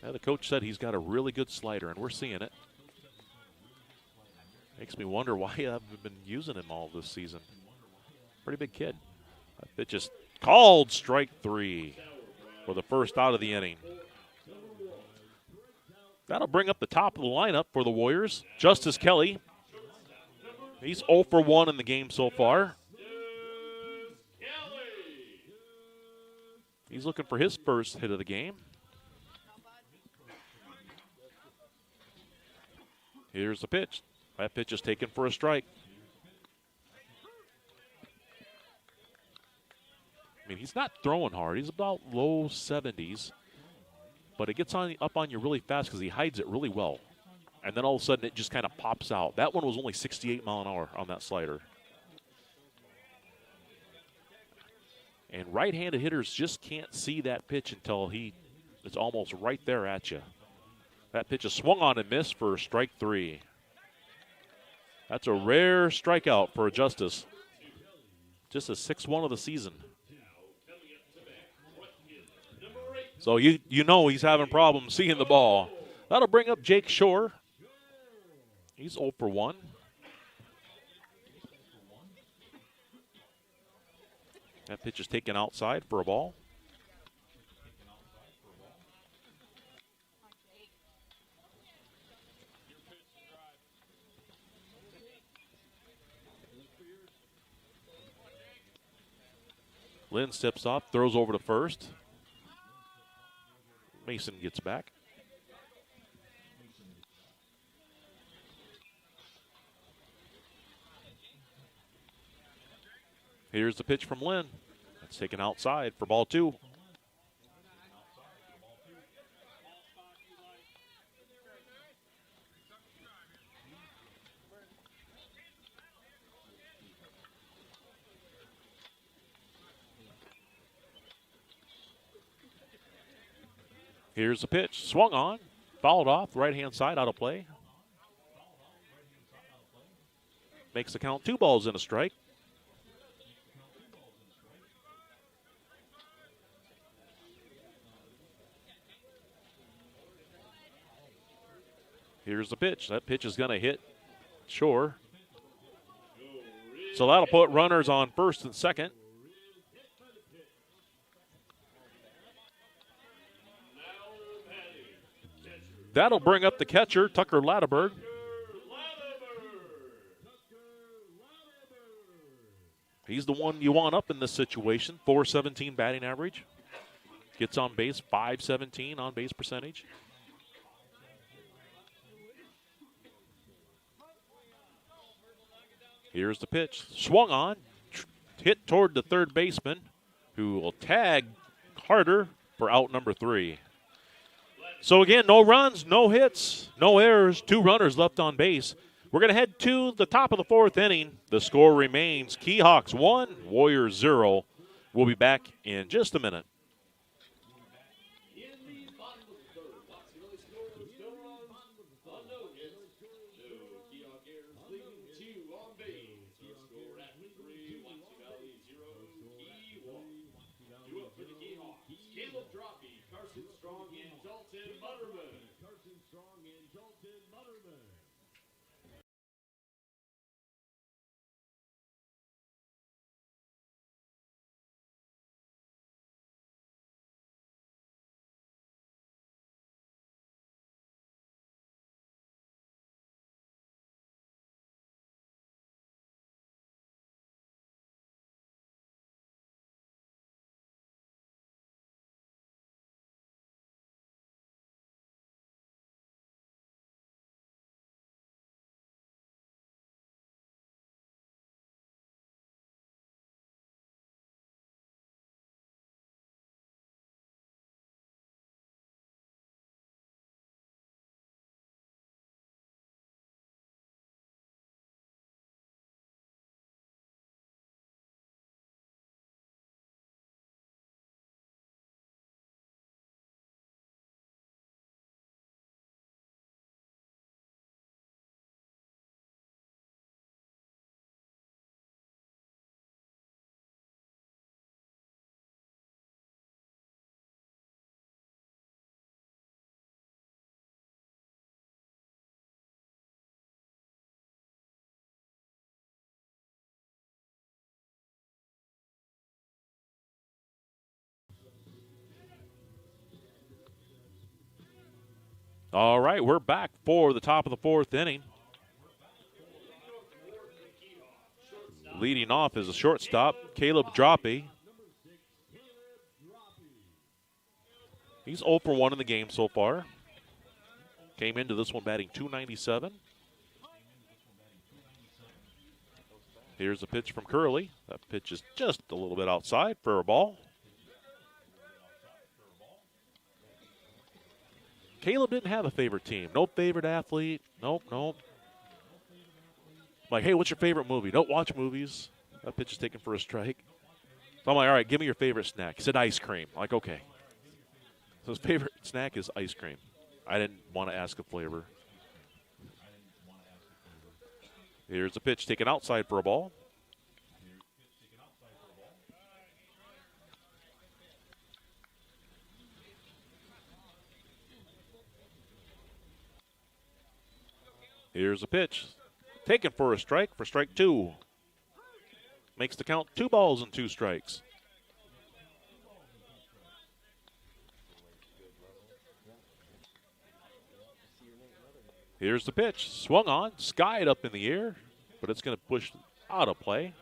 Now the coach said he's got a really good slider, and we're seeing it. Makes me wonder why I haven't been using him all this season. Pretty big kid. That pitch is called strike 3 for the first out of the inning. That'll bring up the top of the lineup for the Warriors. Justice Kelly. He's 0 for 1 in the game so far. He's looking for his first hit of the game. Here's the pitch. That pitch is taken for a strike. I mean, he's not throwing hard. He's about low 70s. But it gets up on you really fast because he hides it really well. And then all of a sudden it just kind of pops out. That one was only 68 mile an hour on that slider. And right-handed hitters just can't see that pitch until it's almost right there at you. That pitch is swung on and missed for strike 3. That's a rare strikeout for Justice. Just a 6-1 of the season. So you know he's having problems seeing the ball. That'll bring up Jake Shore. He's 0 for 1. That pitch is taken outside for a ball. Lynn steps off, throws over to first. Mason gets back. Here's the pitch from Lynn. That's taken outside for ball 2. Here's the pitch. Swung on. Fouled off. Right-hand side out of play. Makes the count 2 balls and a strike. Here's the pitch. That pitch is going to hit Shore. So that'll put runners on first and second. That'll bring up the catcher, Tucker Latterberg. He's the one you want up in this situation. .417 batting average. Gets on base, .517 on base percentage. Here's the pitch. Swung on. Hit toward the third baseman, who will tag harder for out number 3. So again, no runs, no hits, no errors, 2 runners left on base. We're going to head to the top of the 4th inning. The score remains Keyhawks 1, Warriors 0. We'll be back in just a minute. All right, we're back for the top of the 4th inning. Leading off is a shortstop, Caleb Droppy. He's 0 for 1 in the game so far. Came into this one batting .297. Here's a pitch from Curley. That pitch is just a little bit outside for a ball. Caleb didn't have a favorite team. No favorite athlete. Nope. Like, hey, what's your favorite movie? Don't watch movies. That pitch is taken for a strike. So I'm like, all right, give me your favorite snack. He said ice cream. I'm like, okay. So his favorite snack is ice cream. I didn't want to ask a flavor. Here's a pitch taken outside for a ball. Here's a pitch. Taken for a strike for strike 2. Makes the count 2 balls and 2 strikes. Here's the pitch. Swung on, skied up in the air, but it's going to push out of play.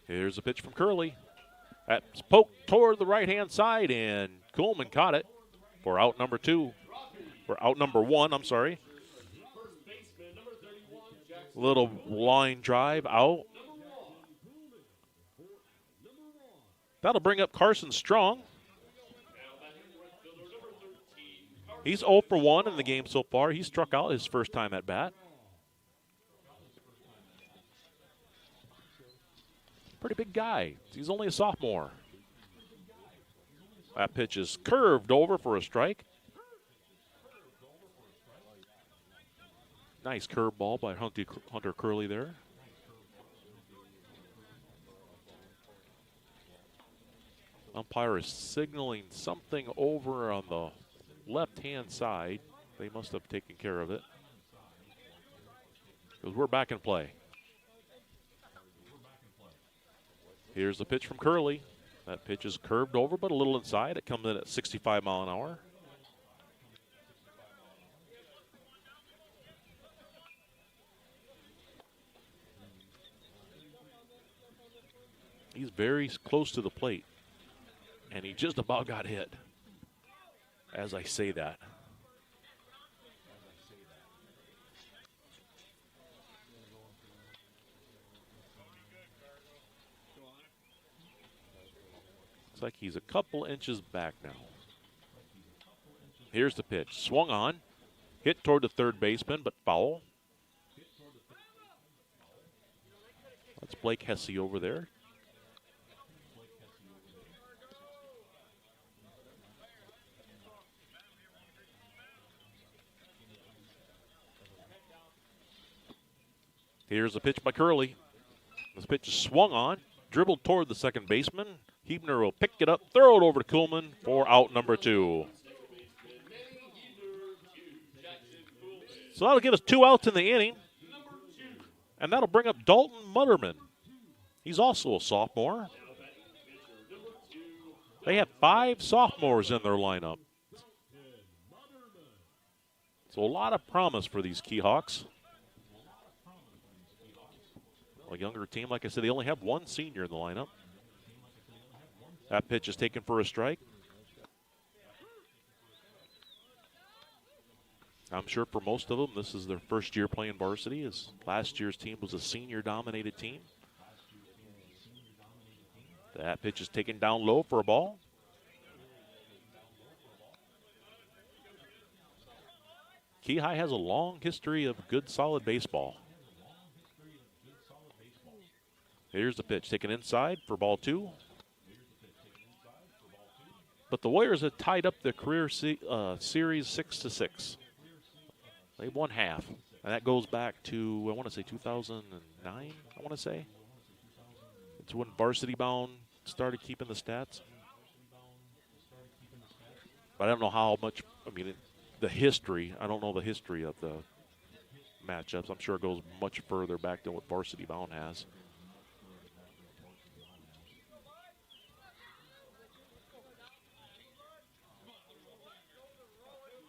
Here's a pitch from Curley. That's poked toward the right-hand side, and Coleman caught it for out number 2. For out number 1, I'm sorry. Little line drive out. That'll bring up Carson Strong. He's 0 for 1 in the game so far. He struck out his first time at bat. Pretty big guy. He's only a sophomore. That pitch is curved over for a strike. Nice curve ball by Hunter Curley there. Umpire is signaling something over on the left-hand side. They must have taken care of it. Because we're back in play. Here's the pitch from Curley. That pitch is curved over, but a little inside. It comes in at 65 mile an hour. He's very close to the plate, and he just about got hit as I say that. Looks like he's a couple inches back now. Here's the pitch. Swung on. Hit toward the third baseman, but foul. That's Blake Hesse over there. Here's a pitch by Curley. This pitch is swung on, dribbled toward the second baseman. Huebner will pick it up, throw it over to Kuhlman for out number 2. So that'll give us 2 outs in the inning. And that'll bring up Dalton Mutterman. He's also a sophomore. They have 5 sophomores in their lineup. So a lot of promise for these Keyhawks. A younger team, like I said, they only have 1 senior in the lineup. That pitch is taken for a strike. I'm sure for most of them, this is their first year playing varsity, as last year's team was a senior-dominated team. That pitch is taken down low for a ball. Key High has a long history of good, solid baseball. Here's the pitch, taken inside for ball 2. But the Warriors have tied up the career series 6-6. They've won half, and that goes back to, I want to say 2009, I want to say. It's when Varsity Bound started keeping the stats. But I don't know how much, the history, I don't know the history of the matchups. I'm sure it goes much further back than what Varsity Bound has.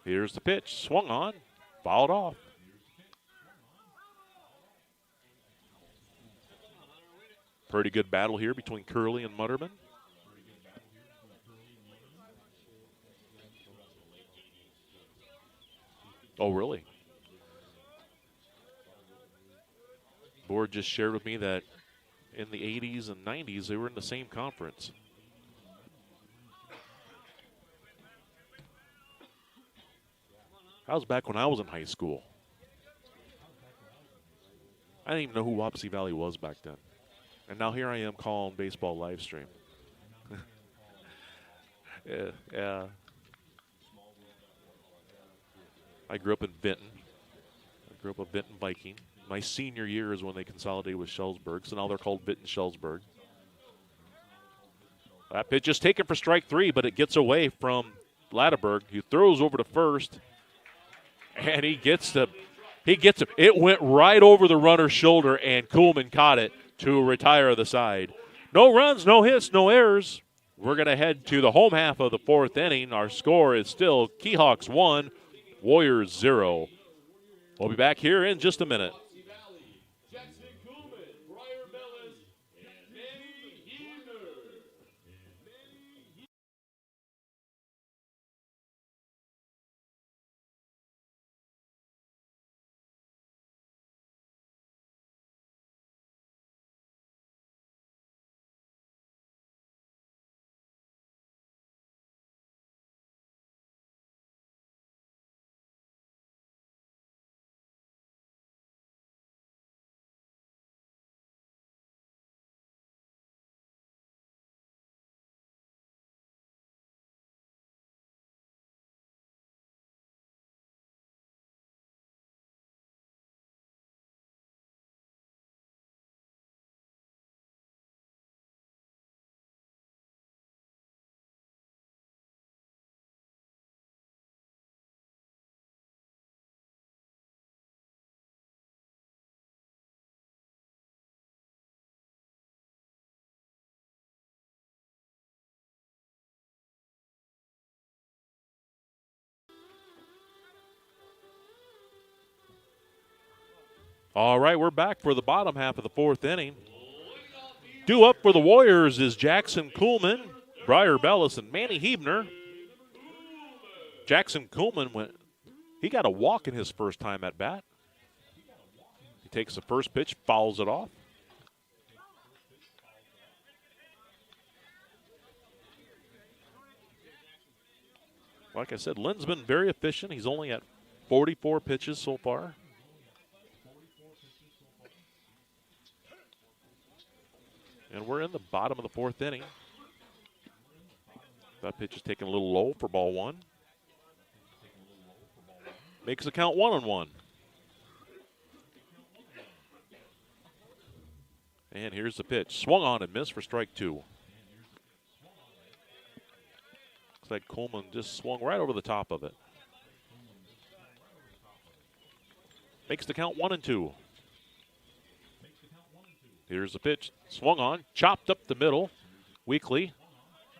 Here's the pitch, swung on, fouled off. Pretty good battle here between Curley and Mutterman. Oh, really? Board just shared with me that in the 80s and 90s, they were in the same conference. That was back when I was in high school. I didn't even know who Wapsie Valley was back then. And now here I am calling baseball live stream. Yeah. I grew up in Vinton. I grew up a Vinton Viking. My senior year is when they consolidated with Schellsburg, so now they're called Vinton Schellsburg. That pitch is taken for strike 3, but it gets away from Latterberg. He throws over to first, and he gets it. It went right over the runner's shoulder, and Kuhlman caught it to retire the side. No runs, no hits, no errors. We're going to head to the home half of the 4th inning. Our score is still Keyhawks 1, Warriors 0. We'll be back here in just a minute. All right, we're back for the bottom half of the fourth inning. Due up for the Warriors is Jackson Kuhlman, Briar Bellis, and Manny Hebner. Jackson Kuhlman he got a walk in his first time at bat. He takes the first pitch, fouls it off. Like I said, Lynn's been very efficient. He's only at 44 pitches so far. And we're in the bottom of the fourth inning. That pitch is taken a little low for ball one. Makes the count 1-1. And here's the pitch. Swung on and missed for strike two. Looks like Coleman just swung right over the top of it. Makes the count 1-2. Here's the pitch. Swung on, chopped up the middle. Weakly.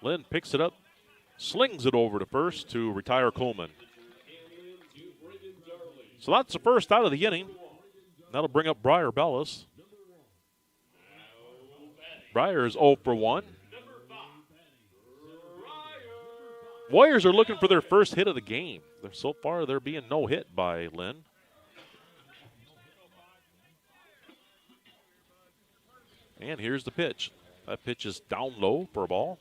Lynn picks it up, slings it over to first to retire Coleman. So that's the first out of the inning. That'll bring up Briar Bellis. Briar is 0 for 1. Warriors are looking for their first hit of the game. So far, they're being no hit by Lynn. And here's the pitch. That pitch is down low for a ball.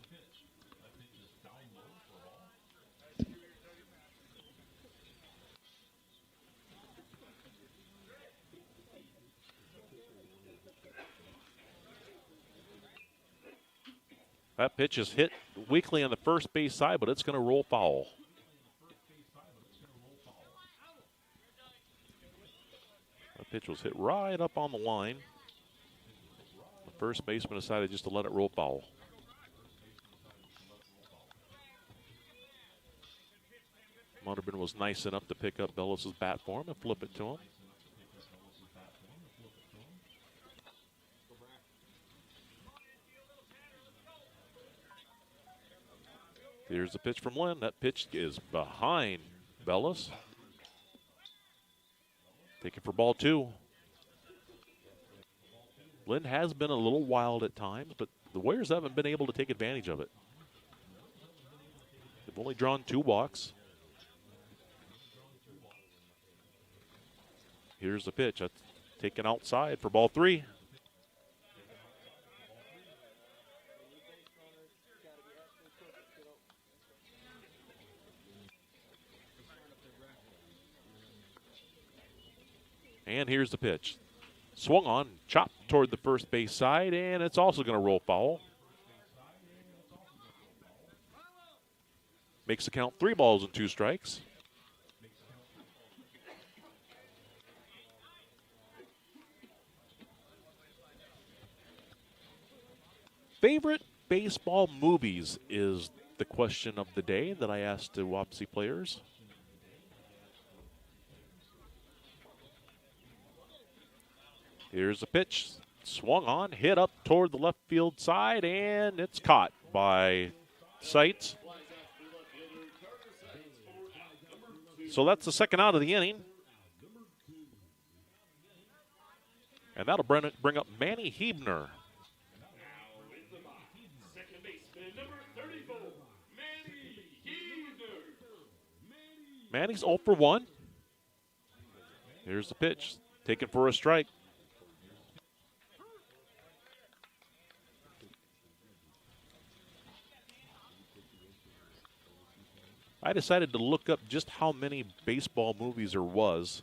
That pitch is hit weakly on the first base side, but it's going to roll foul. That pitch was hit right up on the line. The first baseman decided just to let it roll foul. Munderman was nice enough to pick up Bellis' bat for him and flip it to him. Here's the pitch from Lynn. That pitch is behind Bellis. Taking for ball two. Lynn has been a little wild at times, but the Warriors haven't been able to take advantage of it. They've only drawn 2 walks. Here's the pitch. That's taken outside for ball 3. And here's the pitch. Swung on, chopped toward the first base side, and it's also going to roll foul. Makes the count 3 balls and 2 strikes. Favorite baseball movies is the question of the day that I asked the Wapsie players. Here's the pitch. Swung on, hit up toward the left field side, and it's caught by Seitz. So that's the second out of the inning. And that'll bring up Manny Hebner. Second baseman, number 34, Manny Hebner. Manny's 0 for 1. Here's the pitch. Taken for a strike. I decided to look up just how many baseball movies there was.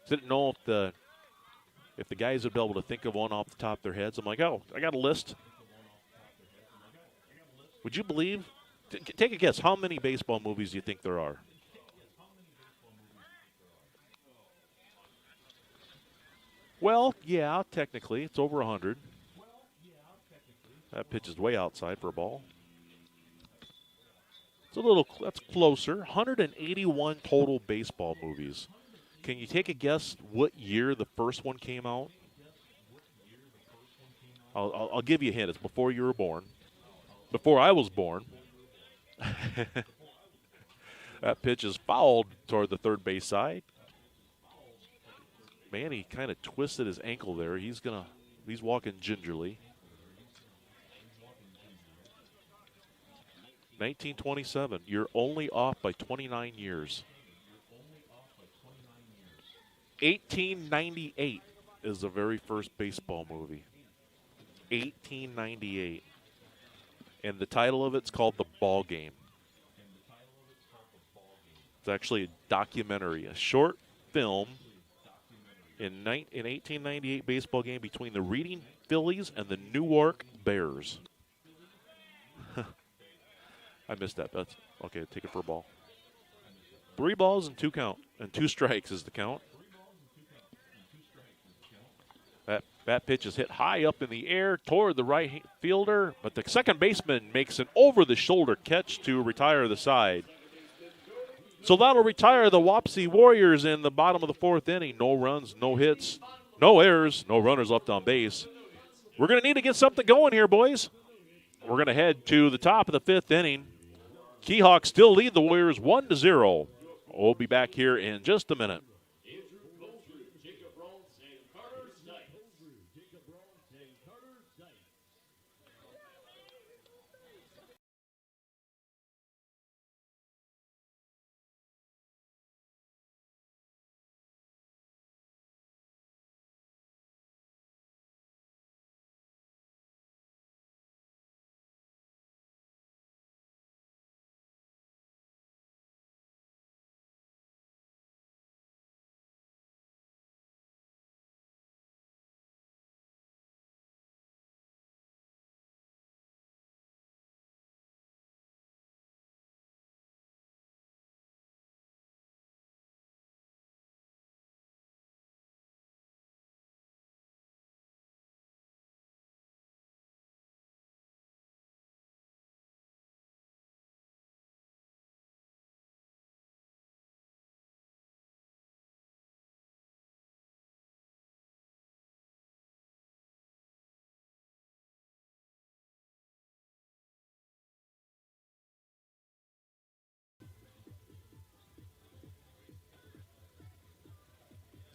Didn't know if the guys would be able to think of one off the top of their heads. I'm like, oh, I got a list. Would you believe? Take a guess. How many baseball movies do you think there are? Well, yeah, technically, it's over 100. That pitch is way outside for a ball. That's closer. 181 total baseball movies. Can you take a guess what year the first one came out? I'll give you a hint. It's before you were born. Before I was born. That pitch is fouled toward the third base side. Manny kind of twisted his ankle there. He's walking gingerly. 1927. You're only off by 29 years. 1898 is the very first baseball movie. 1898. And the title of it's called The Ball Game. It's actually a documentary, a short film in 1898 baseball game between the Reading Phillies and the Newark Bears. I missed that. That's okay. Take it for a ball. 3 balls and 2 count, and 2 strikes is the count. That pitch is hit high up in the air toward the right fielder, but the second baseman makes an over-the-shoulder catch to retire the side. So that'll retire the Wapsie Warriors in the bottom of the 4th inning. No runs, no hits, no errors, no runners left on base. We're going to need to get something going here, boys. We're going to head to the top of the 5th inning. Keyhawks still lead the Warriors 1-0. We'll be back here in just a minute.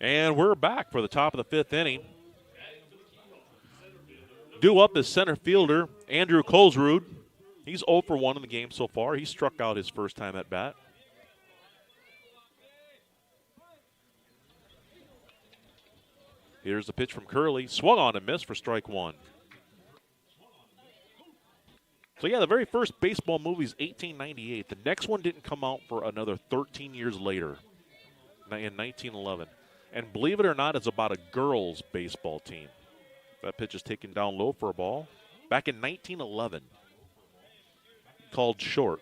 And we're back for the top of the 5th inning. Due up is center fielder Andrew Kolsrud. He's 0 for 1 in the game so far. He struck out his first time at bat. Here's the pitch from Curley. Swung on and missed for strike 1. So, yeah, the very first baseball movie is 1898. The next one didn't come out for another 13 years later, in 1911. And believe it or not, it's about a girls' baseball team. That pitch is taken down low for a ball. Back in 1911, called Short.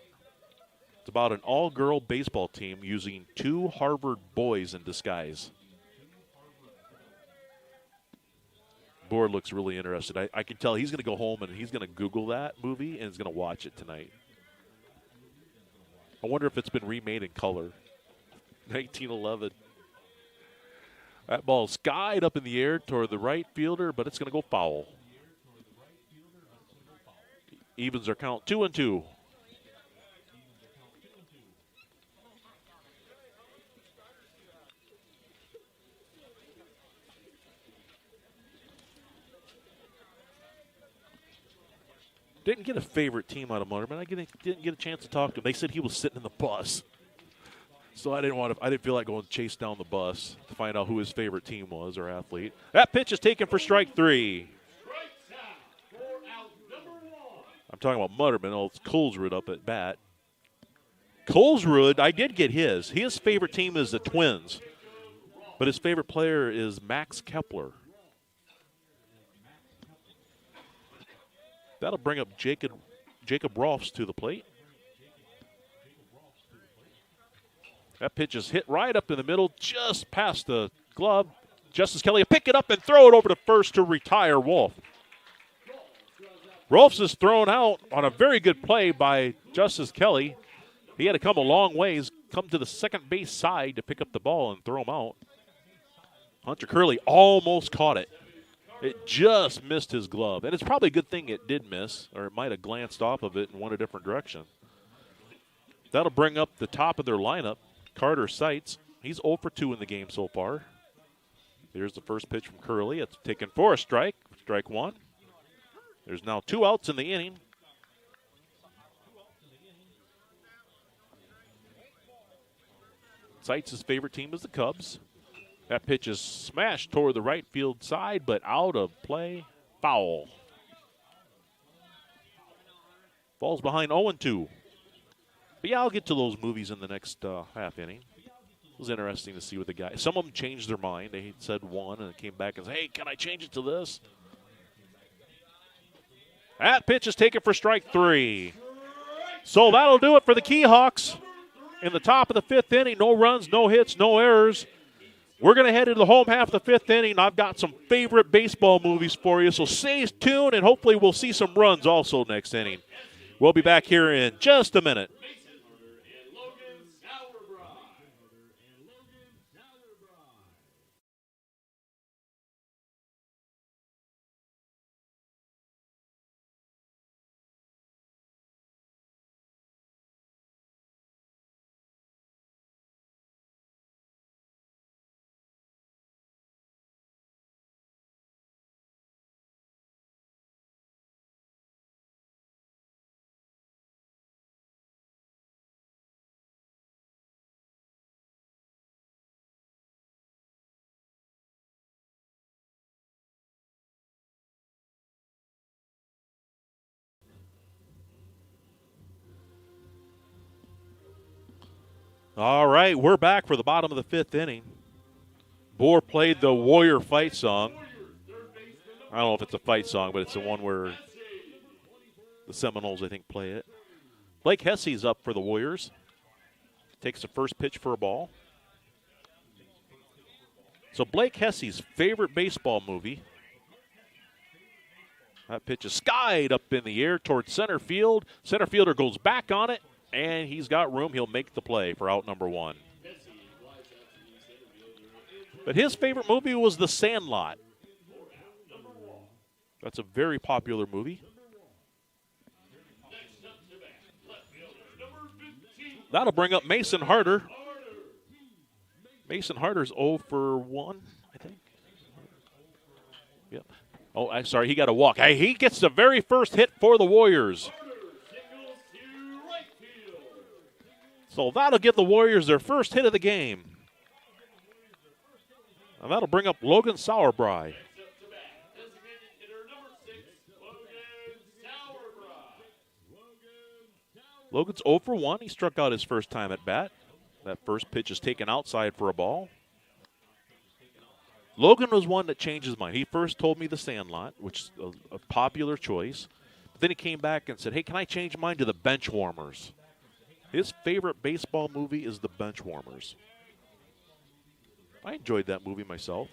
It's about an all-girl baseball team using 2 Harvard boys in disguise. Board looks really interested. I can tell he's going to go home and he's going to Google that movie and he's going to watch it tonight. I wonder if it's been remade in color. 1911. That ball skied up in the air toward the right fielder, but it's going to go foul. Evens our count 2-2. Didn't get a favorite team out of Mutterman. I didn't get a chance to talk to him. They said he was sitting in the bus. So I didn't feel like going to chase down the bus to find out who his favorite team was or athlete. That pitch is taken for strike 3. I'm talking about Mutterman. Oh, it's Kolsrud up at bat. Kolsrud, I did get his. His favorite team is the Twins, but his favorite player is Max Kepler. That'll bring up Jacob Rolfs to the plate. That pitch is hit right up in the middle, just past the glove. Justice Kelly will pick it up and throw it over to first to retire Wolf. Rolfs is thrown out on a very good play by Justice Kelly. He had to come a long ways, come to the second base side to pick up the ball and throw him out. Hunter Curley almost caught it. It just missed his glove. And it's probably a good thing it did miss, or it might have glanced off of it and went a different direction. That'll bring up the top of their lineup. Carter Seitz, he's 0 for 2 in the game so far. Here's the first pitch from Curley. It's taken for a strike. Strike one. There's now 2 outs in the inning. Seitz's favorite team is the Cubs. That pitch is smashed toward the right field side, but out of play. Foul. Falls behind 0-2. But yeah, I'll get to those movies in the next half inning. It was interesting to see what the guy. Some of them changed their mind. They said one and came back and said, hey, can I change it to this? That pitch is taken for strike 3. So that'll do it for the Keyhawks. In the top of the 5th inning, no runs, no hits, no errors. We're going to head into the home half of the 5th inning. I've got some favorite baseball movies for you, so stay tuned, and hopefully we'll see some runs also next inning. We'll be back here in just a minute. All right, we're back for the bottom of the 5th inning. Bohr played the Warrior fight song. I don't know if it's a fight song, but it's the one where the Seminoles, I think, play it. Blake Hesse's up for the Warriors. Takes the first pitch for a ball. So Blake Hesse's favorite baseball movie. That pitch is skied up in the air towards center field. Center fielder goes back on it, and he's got room. He'll make the play for out number 1. But his favorite movie was The Sandlot. That's a very popular movie. That'll bring up Mason Harder. Mason Harder's 0 for 1, I think. Yep. Oh, I'm sorry, he got a walk. Hey, he gets the very first hit for the Warriors. So that'll give the Warriors their first hit of the game. And that'll bring up Logan Sauerbrei. Logan's 0 for 1. He struck out his first time at bat. That first pitch is taken outside for a ball. Logan was one that changed his mind. He first told me The Sandlot, which is a popular choice. But then he came back and said, hey, can I change mine to The Benchwarmers? His favorite baseball movie is The Benchwarmers. I enjoyed that movie myself.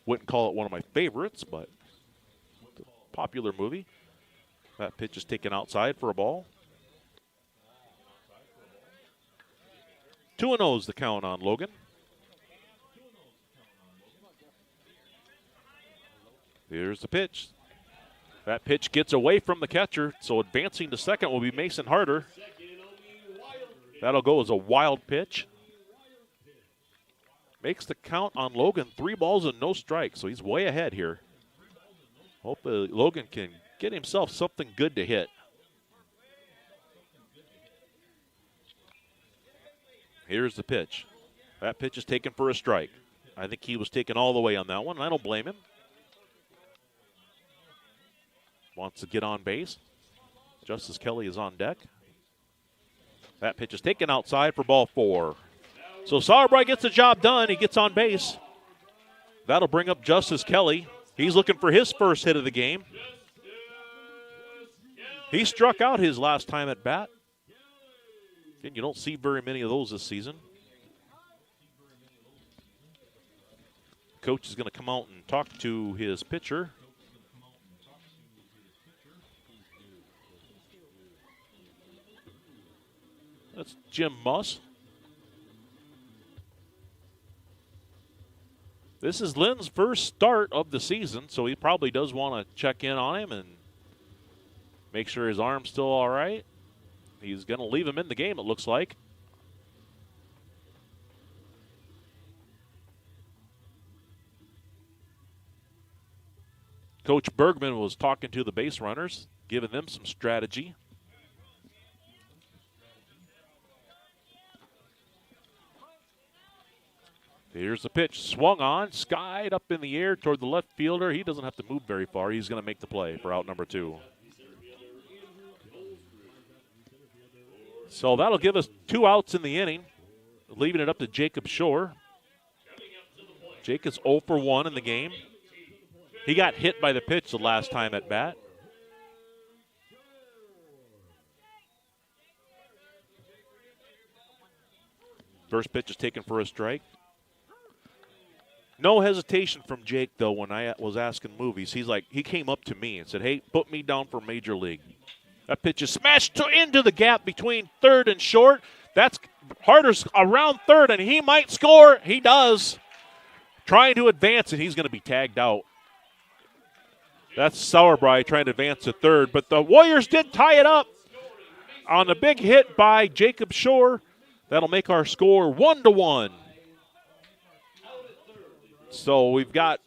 Wouldn't call it one of my favorites, but it's a popular movie. That pitch is taken outside for a ball. 2-0 is the count on Logan. Here's the pitch. That pitch gets away from the catcher, so advancing to second will be Mason Harder. That'll go as a wild pitch. Makes the count on Logan 3 balls and no strikes, so he's way ahead here. Hopefully Logan can get himself something good to hit. Here's the pitch. That pitch is taken for a strike. I think he was taken all the way on that one, and I don't blame him. Wants to get on base. Justice Kelly is on deck. That pitch is taken outside for ball 4. So Sauerbrei gets the job done. He gets on base. That'll bring up Justice Kelly. He's looking for his first hit of the game. He struck out his last time at bat. Again, you don't see very many of those this season. Coach is going to come out and talk to his pitcher. That's Jim Muss. This is Lynn's first start of the season, so he probably does want to check in on him and make sure his arm's still all right. He's going to leave him in the game, it looks like. Coach Bergman was talking to the base runners, giving them some strategy. Here's the pitch, swung on, skied up in the air toward the left fielder. He doesn't have to move very far. He's going to make the play for out number 2. So that'll give us 2 outs in the inning, leaving it up to Jacob Shore. Jake is 0 for 1 in the game. He got hit by the pitch the last time at bat. First pitch is taken for a strike. No hesitation from Jake, though, when I was asking movies. He came up to me and said, hey, put me down for Major League. That pitch is smashed into the gap between third and short. That's Harder's around third, and he might score. He does. Trying to advance, and he's going to be tagged out. That's Sauerbrei trying to advance to third, but the Warriors did tie it up on a big hit by Jacob Shore. That'll make our score 1-1. So we've got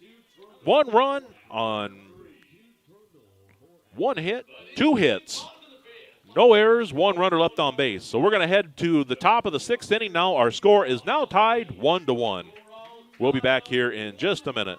1 run on 1 hit, 2 hits. No errors, 1 runner left on base. So we're going to head to the top of the 6th inning now. Our score is now tied 1-1. We'll be back here in just a minute.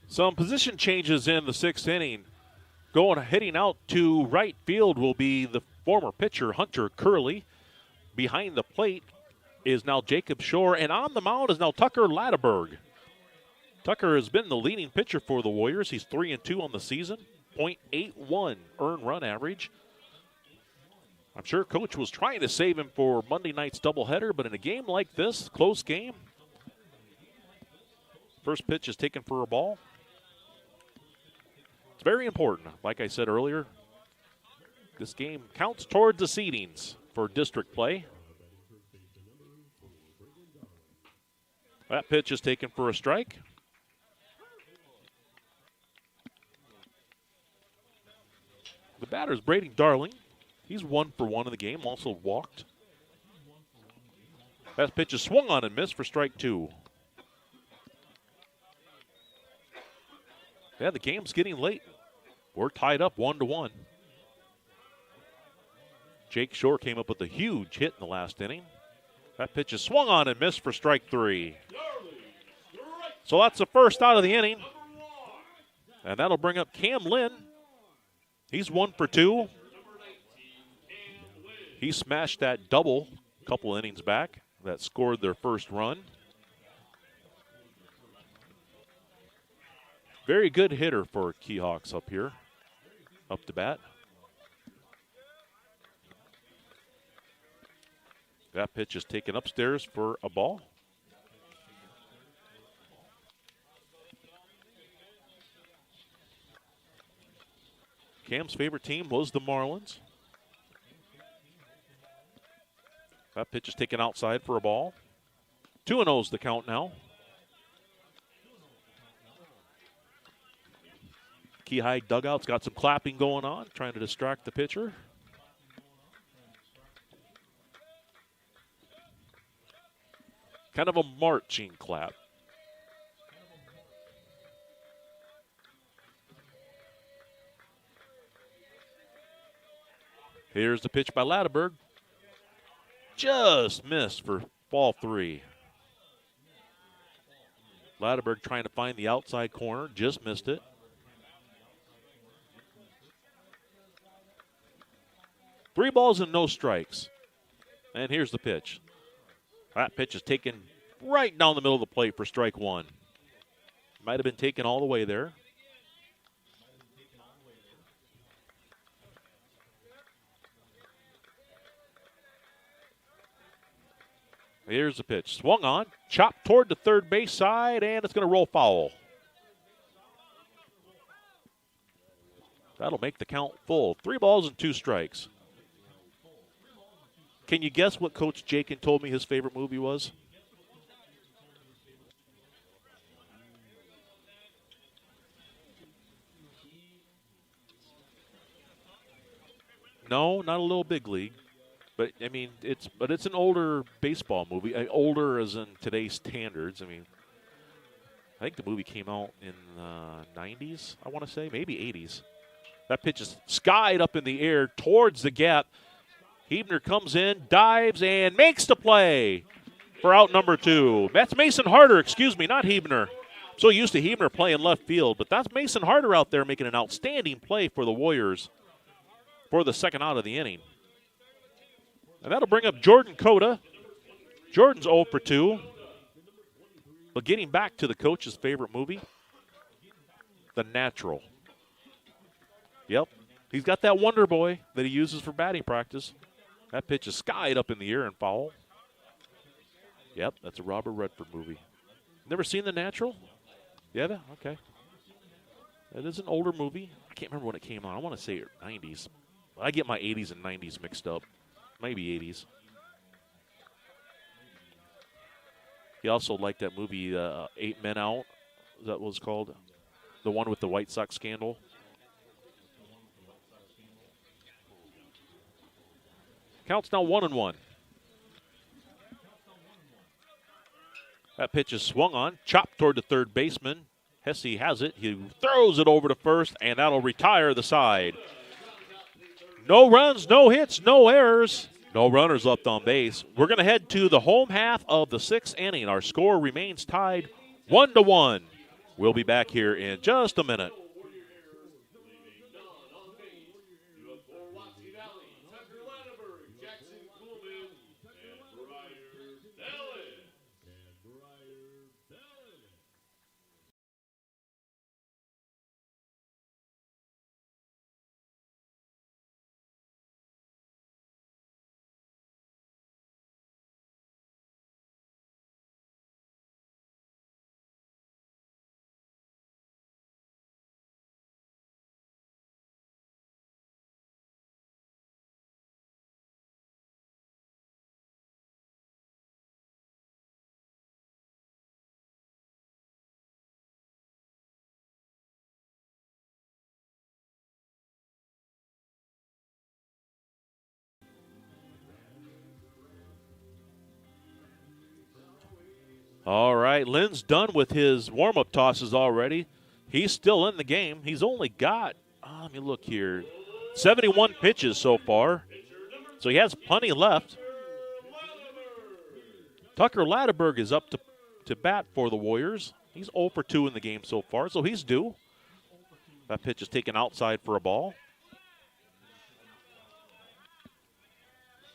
Some position changes in the 6th inning. Hitting out to right field will be the former pitcher, Hunter Curley. Behind the plate is now Jacob Shore, and on the mound is now Tucker Latteberg. Tucker has been the leading pitcher for the Warriors. He's 3-2 on the season, .81 earned run average. I'm sure Coach was trying to save him for Monday night's doubleheader, but in a game like this, close game, first pitch is taken for a ball. It's very important. Like I said earlier, this game counts towards the seedings for district play. That pitch is taken for a strike. The batter is Braden Darling. He's 1 for 1 in the game, also walked. That pitch is swung on and missed for strike 2. Yeah, the game's getting late. We're tied up 1-1. Jake Shore came up with a huge hit in the last inning. That pitch is swung on and missed for strike 3. So that's the first out of the inning. And that'll bring up Cam Lynn. He's 1 for 2. He smashed that double a couple innings back that scored their first run. Very good hitter for Keyhawks up here, up to bat. That pitch is taken upstairs for a ball. Cam's favorite team was the Marlins. That pitch is taken outside for a ball. 2-0's the count now. Key High dugout's got some clapping going on, trying to distract the pitcher. Kind of a marching clap. Here's the pitch by Latteberg. Just missed for ball 3. Latteberg trying to find the outside corner, just missed it. Three balls and no strikes. And here's the pitch. That pitch is taken right down the middle of the plate for strike 1. Might have been taken all the way there. Here's the pitch. Swung on, chopped toward the third base side, and it's going to roll foul. That'll make the count full. 3 balls and 2 strikes. Can you guess what Coach Jakin told me his favorite movie was? No, not a Little Big League. But, I mean, it's an older baseball movie. Older as in today's standards. I mean, I think the movie came out in the 90s, I want to say, maybe 80s. That pitch is skied up in the air towards the gap. Hebner comes in, dives, and makes the play for out number 2. That's Mason Harder, excuse me, not Hebner. So used to Hebner playing left field, but that's Mason Harder out there making an outstanding play for the Warriors for the second out of the inning. And that'll bring up Jordan Cota. Jordan's 0 for 2. But getting back to the coach's favorite movie, The Natural. Yep, he's got that Wonder Boy that he uses for batting practice. That pitch is skied up in the air and foul. Yep, that's a Robert Redford movie. Never seen The Natural? Yeah, okay. It is an older movie. I can't remember when it came out. I want to say 90s. I get my 80s and 90s mixed up. Maybe 80s. He also liked that movie, 8 Men Out. Is that what it's called? The one with the White Sox scandal. Counts now 1-1. That pitch is swung on, chopped toward the third baseman. Hesse has it. He throws it over to first, and that'll retire the side. No runs, no hits, no errors. No runners left on base. We're going to head to the home half of the 6th inning. Our score remains tied 1-1. We'll be back here in just a minute. All right, Lynn's done with his warm-up tosses already. He's still in the game. He's only got, let me look here, 71 pitches so far. So he has plenty left. Tucker Latteberg is up to bat for the Warriors. He's 0 for 2 in the game so far, so he's due. That pitch is taken outside for a ball.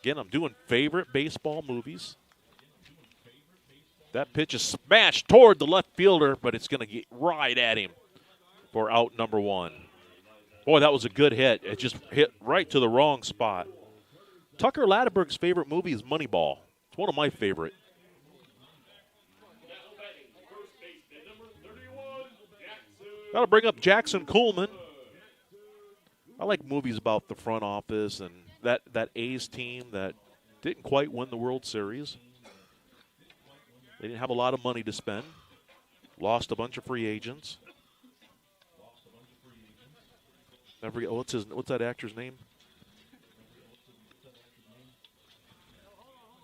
Again, I'm doing favorite baseball movies. That pitch is smashed toward the left fielder, but it's going to get right at him for out number 1. Boy, that was a good hit. It just hit right to the wrong spot. Tucker Latterberg's favorite movie is Moneyball. It's one of my favorite. That'll bring up Jackson Coleman. I like movies about the front office and that A's team that didn't quite win the World Series. They didn't have a lot of money to spend. Lost a bunch of free agents. I forget, what's that actor's name?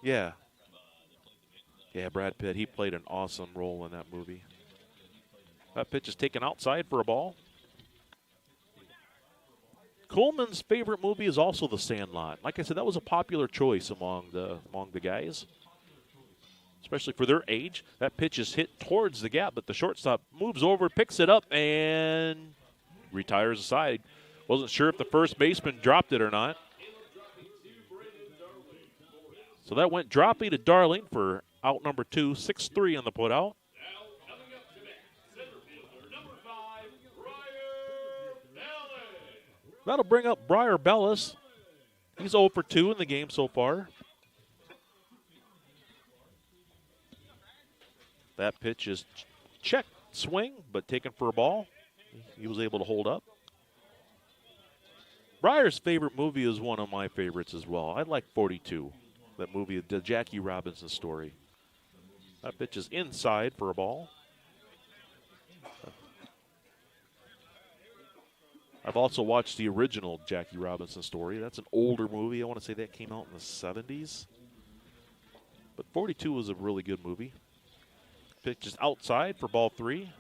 Yeah. Yeah, Brad Pitt. He played an awesome role in that movie. That pitch is taken outside for a ball. Coleman's favorite movie is also The Sandlot. Like I said, that was a popular choice among the guys, especially for their age. That pitch is hit towards the gap, but the shortstop moves over, picks it up, and retires aside. Wasn't sure if the first baseman dropped it or not. So that went dropping to Darling for out number 2, 6-3 on the putout. That'll bring up Briar Bellis. He's 0 for 2 in the game so far. That pitch is checked swing, but taken for a ball. He was able to hold up. Briar's favorite movie is one of my favorites as well. I like 42, that movie, the Jackie Robinson story. That pitch is inside for a ball. I've also watched the original Jackie Robinson story. That's an older movie. I want to say that came out in the 70s. But 42 was a really good movie. Pitch is outside for ball 3.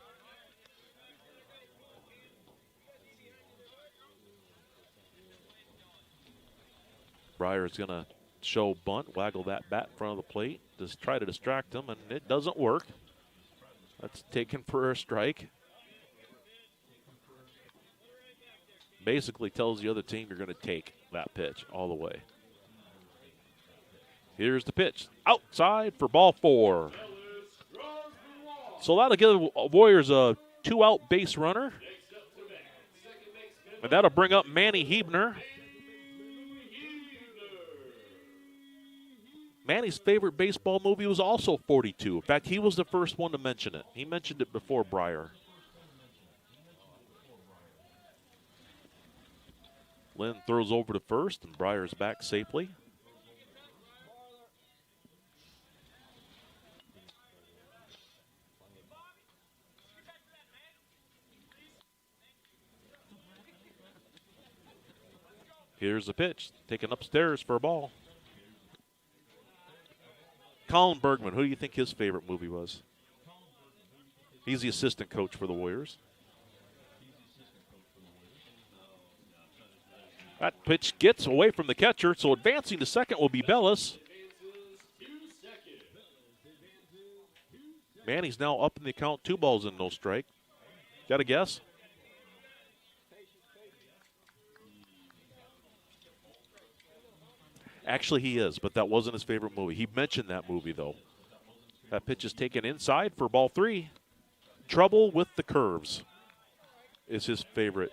Briar is going to show bunt, waggle that bat in front of the plate, just try to distract him, and it doesn't work. That's taken for a strike. Basically tells the other team you're going to take that pitch all the way. Here's the pitch. Outside for ball 4. So that'll give the Warriors a 2-out base runner. And that'll bring up Manny Hebner. Manny's favorite baseball movie was also 42. In fact, he was the first one to mention it. He mentioned it before Briar. Lynn throws over to first, and Briar's back safely. Here's the pitch, taken upstairs for a ball. Colin Bergman, who do you think his favorite movie was? He's the assistant coach for the Warriors. That pitch gets away from the catcher, so advancing to second will be Bellis. Manny's now up in the count, 2 balls and no strike. Got a guess? Actually, he is, but that wasn't his favorite movie. He mentioned that movie, though. That pitch is taken inside for ball 3. Trouble with the Curves is his favorite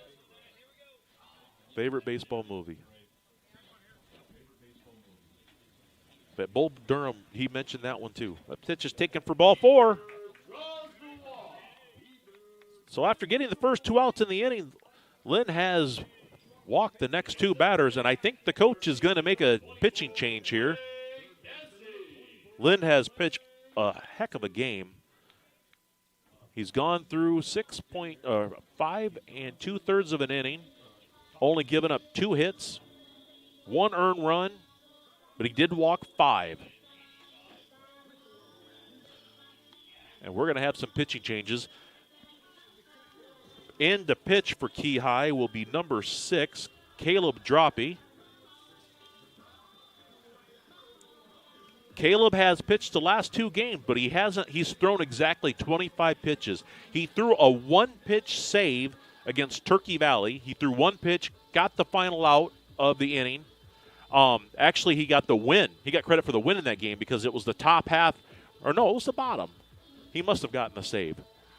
baseball movie. But Bull Durham, he mentioned that one too. That pitch is taken for ball 4. So after getting the first 2 outs in the inning, Lynn has walked the next 2 batters, and I think the coach is going to make a pitching change here. Lynn has pitched a heck of a game. He's gone through 5 2/3 of an inning, only given up 2 hits, 1 earned run, but he did walk 5. And we're going to have some pitching changes. In to pitch for Key High will be number 6, Caleb Droppy. Caleb has pitched the last 2 games, but he's thrown exactly 25 pitches. He threw a 1-pitch save against Turkey Valley. He threw 1 pitch, got the final out of the inning. Actually, he got the win. He got credit for the win in that game because it was the top half. Or no, it was the bottom. He must have gotten the save.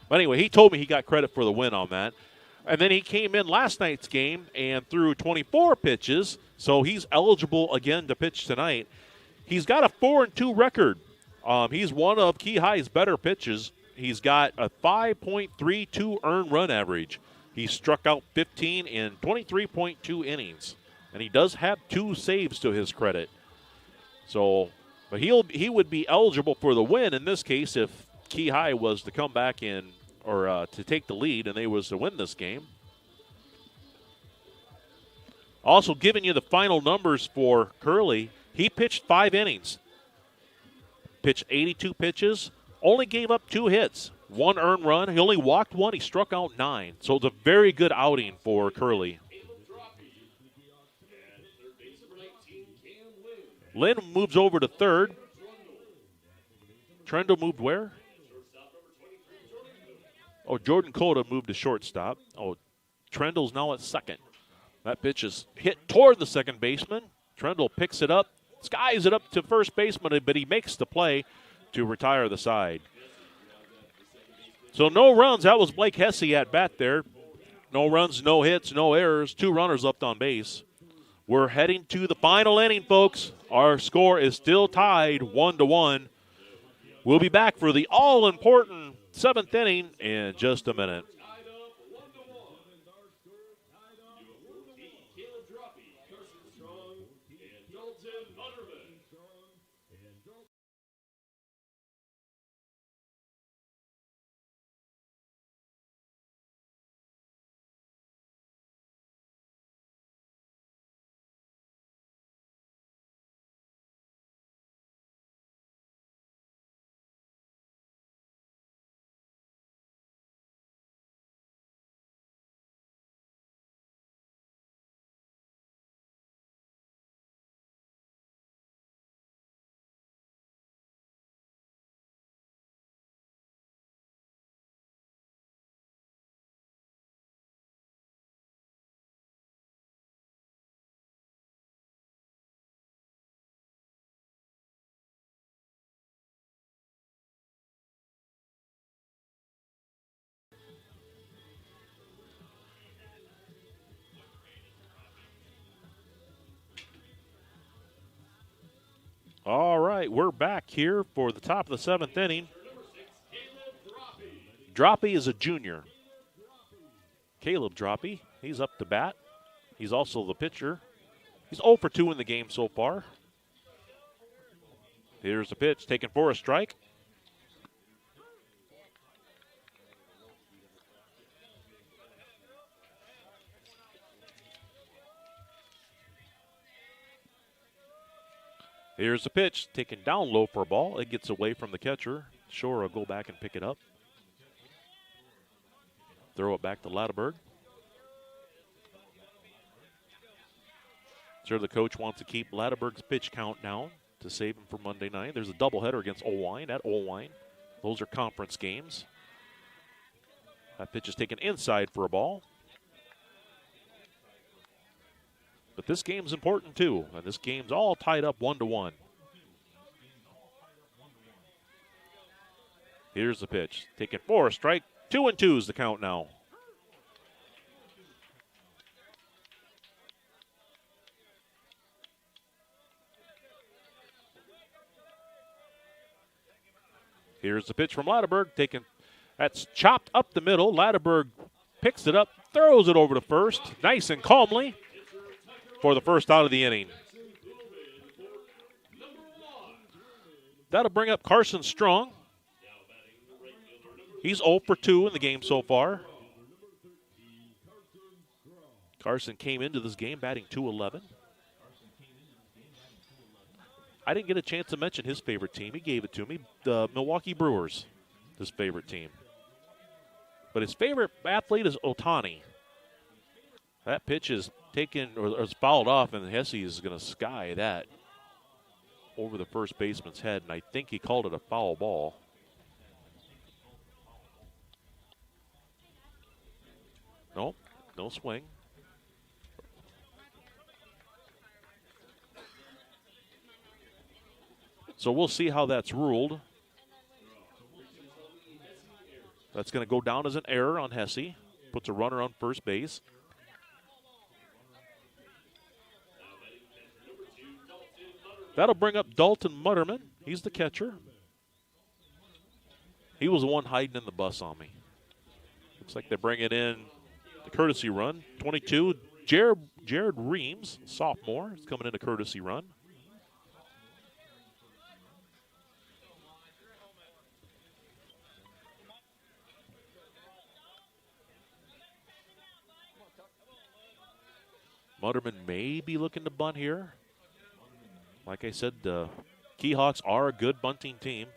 But anyway, he told me he got credit for the win on that. And then he came in last night's game and threw 24 pitches, so he's eligible again to pitch tonight. He's got a 4-2 record. He's one of Key High's better pitches. He's got a 5.32 earned run average. He struck out 15 in 23.2 innings. And he does have 2 saves to his credit. So, but he would be eligible for the win in this case if Key High was to come back in or to take the lead and they was to win this game. Also giving you the final numbers for Curley, he pitched 5 innings, pitched 82 pitches, only gave up 2 hits, 1 earned run. He only walked 1. He struck out 9. So it's a very good outing for Curley. Lynn moves over to third. Trendle moved where? Oh, Jordan Cota moved to shortstop. Oh, Trendle's now at second. That pitch is hit toward the second baseman. Trendle picks it up, skies it up to first baseman, but he makes the play to retire the side. So no runs. That was Blake Hesse at bat there. No runs, no hits, no errors. 2 runners left on base. We're heading to the final inning, folks. Our score is still tied 1-1. We'll be back for the all-important 7th inning in just a minute. All right, we're back here for the top of the 7th inning. Droppy is a junior. Caleb Droppy, he's up to bat. He's also the pitcher. He's 0 for 2 in the game so far. Here's the pitch, taken for a strike. Here's the pitch, taken down low for a ball. It gets away from the catcher. Shore will go back and pick it up. Throw it back to Ladeberg. Sure, the coach wants to keep Ladeberg's pitch count down to save him for Monday night. There's a doubleheader against Olwine at Olwine. Those are conference games. That pitch is taken inside for a ball. But this game's important too, and this game's all tied up 1-1. Here's the pitch, taken for a strike. 2-2 is the count now. Here's the pitch from Ladeberg, taken. That's chopped up the middle. Ladeberg picks it up, throws it over to first, nice and calmly, for the first out of the inning. That'll bring up Carson Strong. He's 0 for 2 in the game so far. Carson came into this game batting .211. I didn't get a chance to mention his favorite team. He gave it to me, the Milwaukee Brewers, his favorite team. But his favorite athlete is Otani. That pitch is taken or is fouled off, and Hesse is going to sky that over the first baseman's head, and I think he called it a foul ball. Nope, no swing. So we'll see how that's ruled. That's going to go down as an error on Hesse. Puts a runner on first base. That'll bring up Dalton Mutterman. He's the catcher. He was the one hiding in the bus on me. Looks like they're bringing in the courtesy run. 22, Jared Reams, sophomore, is coming in a courtesy run. Mutterman may be looking to bunt here. Like I said, the Keyhawks are a good bunting team.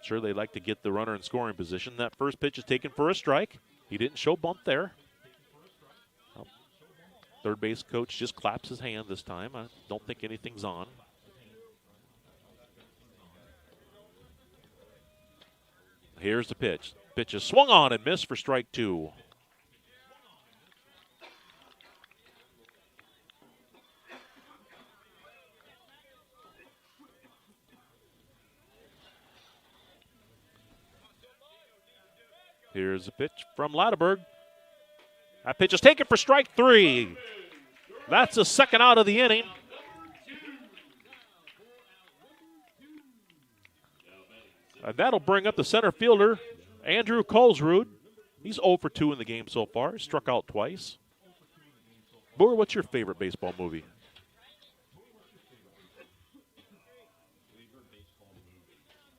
Sure, they like to get the runner in scoring position. That first pitch is taken for a strike. He didn't show bunt there. Well, third base coach just claps his hand this time. I don't think anything's on. Here's the pitch. Pitch is swung on and missed for strike 2. Here's a pitch from Latterberg. That pitch is taken for strike 3. That's the second out of the inning. And that'll bring up the center fielder, Andrew Kolsrud. He's 0 for 2 in the game so far. Struck out twice. Boer, what's your favorite baseball movie?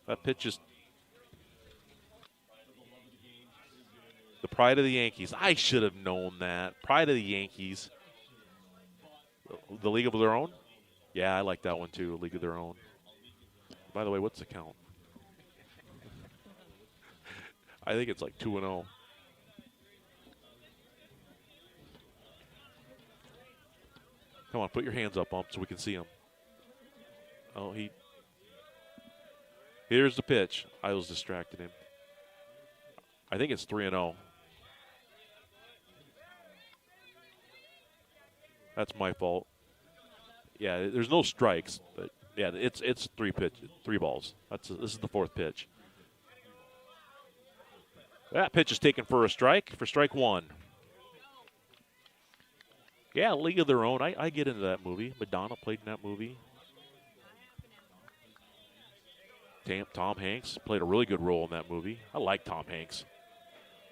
That pitch is the Pride of the Yankees. I should have known that. Pride of the Yankees. The League of Their Own? Yeah, I like that one too, League of Their Own. By the way, what's the count? I think it's like 2-0. Come on, put your hands up, Ump, so we can see him. Oh, here's the pitch. I was distracting him. I think it's 3-0. That's my fault. Yeah, there's no strikes, but yeah, it's 3 balls. This is the 4th pitch. That pitch is taken for a strike, for strike 1. Yeah, League of Their Own. I get into that movie. Madonna played in that movie. Tom Hanks played a really good role in that movie. I like Tom Hanks.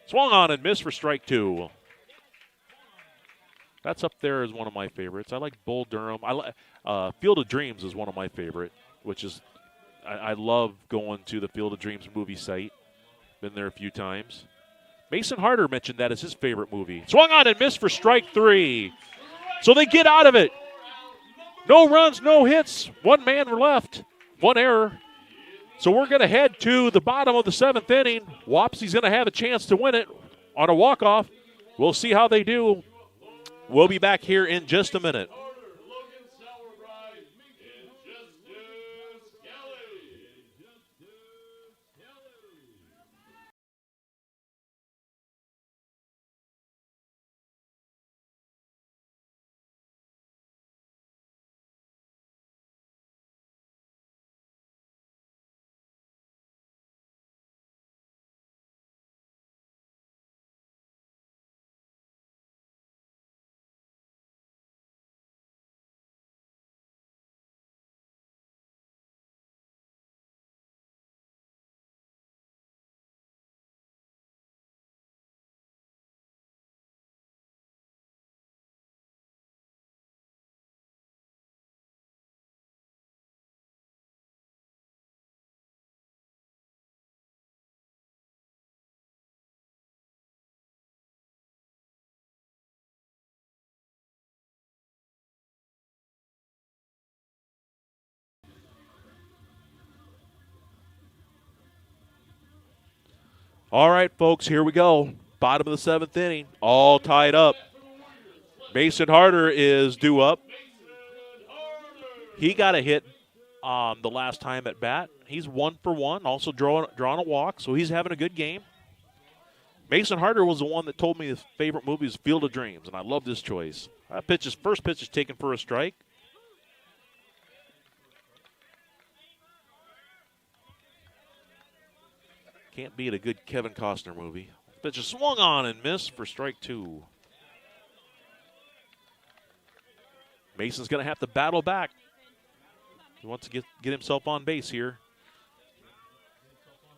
Swung on and missed for strike 2. That's up there as one of my favorites. I like Bull Durham. Field of Dreams is one of my favorite, which is I love going to the Field of Dreams movie site. Been there a few times. Mason Harder mentioned that as his favorite movie. Swung on and missed for strike 3. So they get out of it. No runs, no hits. 1 man left. 1 error. So we're going to head to the bottom of the 7th inning. Wapsie's going to have a chance to win it on a walk-off. We'll see how they do. We'll be back here in just a minute. All right, folks, here we go. Bottom of the 7th inning, all tied up. Mason Harder is due up. He got a hit the last time at bat. He's 1 for 1, also drawn a walk, so he's having a good game. Mason Harder was the one that told me his favorite movie is Field of Dreams, and I love this choice. First pitch is taken for a strike. Can't beat a good Kevin Costner movie. Pitch is swung on and missed for strike 2. Mason's going to have to battle back. He wants to get himself on base here.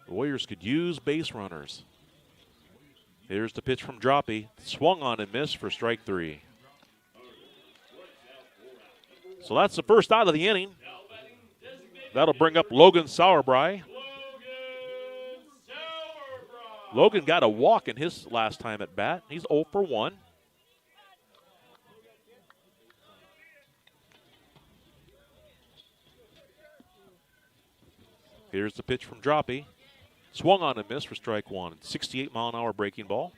The Warriors could use base runners. Here's the pitch from Droppy. Swung on and missed for strike 3. So that's the first out of the inning. That'll bring up Logan Sauerbrei. Logan got a walk in his last time at bat. He's 0 for 1. Here's the pitch from Droppy. Swung on and missed for strike 1. 68-mile-an-hour breaking ball.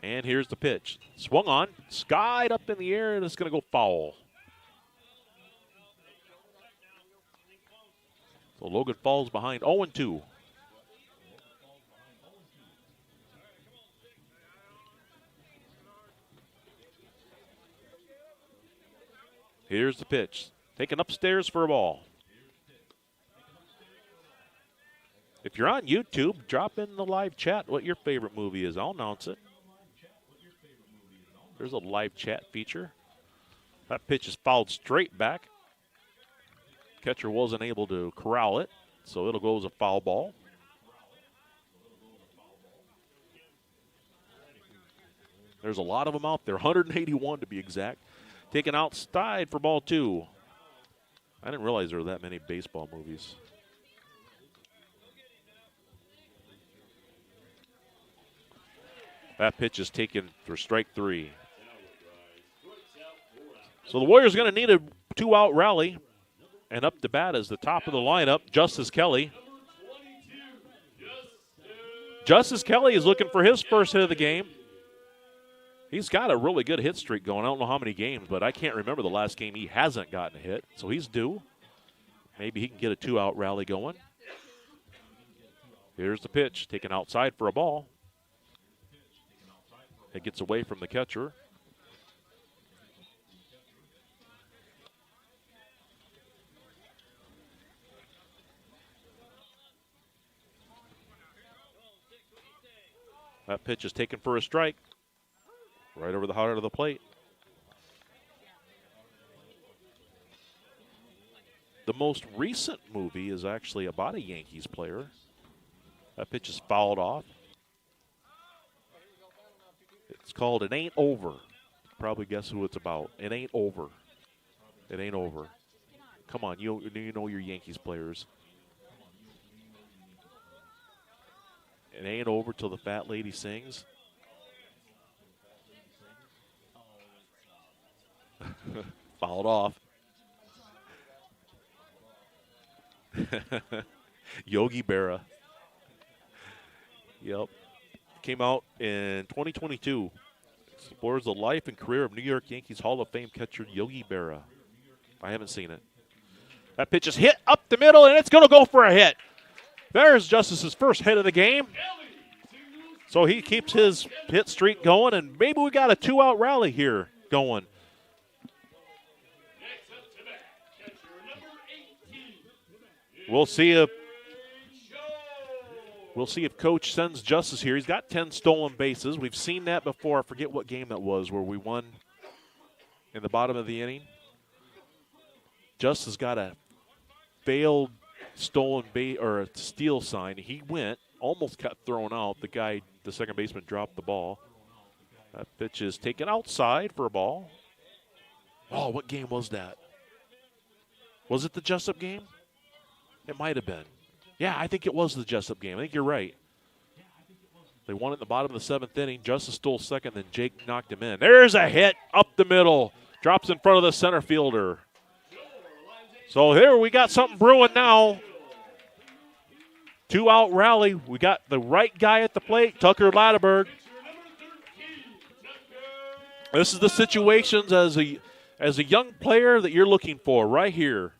And here's the pitch. Swung on, skied up in the air, and it's going to go foul. So Logan falls behind 0-2. Here's the pitch. Taken upstairs for a ball. If you're on YouTube, drop in the live chat what your favorite movie is. I'll announce it. There's a live chat feature. That pitch is fouled straight back. Catcher wasn't able to corral it, so it'll go as a foul ball. There's a lot of them out there, 181 to be exact. Taken outside for ball 2. I didn't realize there were that many baseball movies. That pitch is taken for strike 3. So the Warriors are going to need a 2-out rally. And up to bat is the top of the lineup, Justice Kelly. Justice Kelly is looking for his first hit of the game. He's got a really good hit streak going. I don't know how many games, but I can't remember the last game he hasn't gotten a hit. So he's due. Maybe he can get a 2-out rally going. Here's the pitch, taken outside for a ball. It gets away from the catcher. That pitch is taken for a strike. Right over the heart of the plate. The most recent movie is actually about a Yankees player. That pitch is fouled off. It's called It Ain't Over. Probably guess who it's about. It ain't over. It ain't over. Come on, you know your Yankees players. It ain't over till the fat lady sings. Fouled off. Yogi Berra. Yep. Came out in 2022. Explores the life and career of New York Yankees Hall of Fame catcher Yogi Berra. I haven't seen it. That pitch is hit up the middle, and it's going to go for a hit. There's Justice's first hit of the game. So he keeps his hit streak going, and maybe we got a 2-out rally here going. We'll see if Coach sends Justice here. He's got 10 stolen bases. We've seen that before. I forget what game that was where we won in the bottom of the inning. Justice got a failed stolen base or a steal sign. He went, almost got thrown out. The second baseman dropped the ball. That pitch is taken outside for a ball. Oh, what game was that? Was it the Jessup game? It might have been. Yeah, I think it was the Jessup game. I think you're right. They won it in the bottom of the 7th inning. Justice stole second, then Jake knocked him in. There's a hit up the middle. Drops in front of the center fielder. So here we got something brewing now. 2-out rally. We got the right guy at the plate, Tucker Latterberg. This is the situations as a young player that you're looking for right here.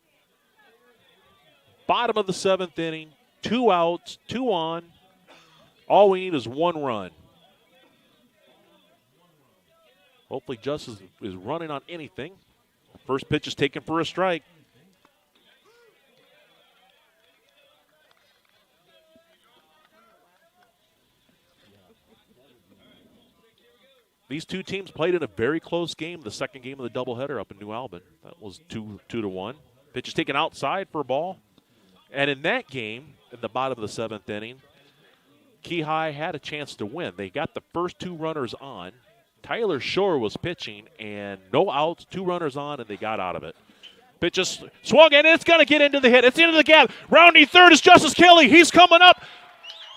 Bottom of the 7th inning, 2 outs, 2 on. All we need is 1 run. Hopefully Justice is running on anything. First pitch is taken for a strike. These two teams played in a very close game, the second game of the doubleheader up in New Albany. That was 2-1. Pitch is taken outside for a ball. And in that game, in the bottom of the seventh inning, Key High had a chance to win. They got the first two runners on. Tyler Shore was pitching, and no outs, 2 runners on, and they got out of it. Pitch is swung, and it's going to get into the hit. It's into the gap. Rounding third is Justice Kelly. He's coming up,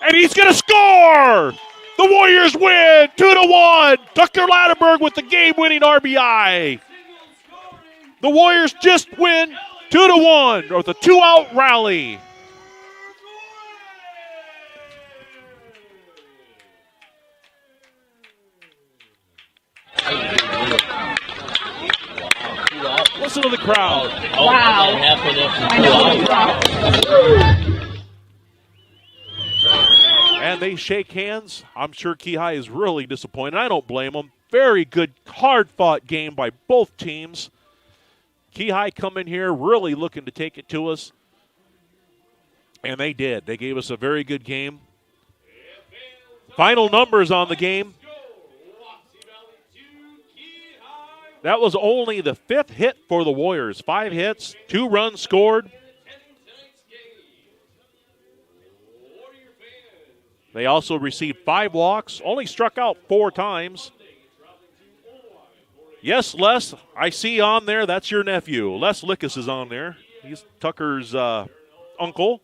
and he's going to score! The Warriors win 2-1. Tucker Latterberg with the game-winning RBI. The Warriors just win 2-1 or the 2-out rally. Listen to the crowd. Wow. And they shake hands. I'm sure Key High is really disappointed. I don't blame them. Very good, hard-fought game by both teams. Key High come in here really looking to take it to us. And they did. They gave us a very good game. Final numbers on the game. That was only the 5th hit for the Warriors. 5 hits, 2 runs scored. They also received 5 walks, only struck out 4 times. Yes, Les, I see on there, that's your nephew. Les Lickus is on there. He's Tucker's uncle.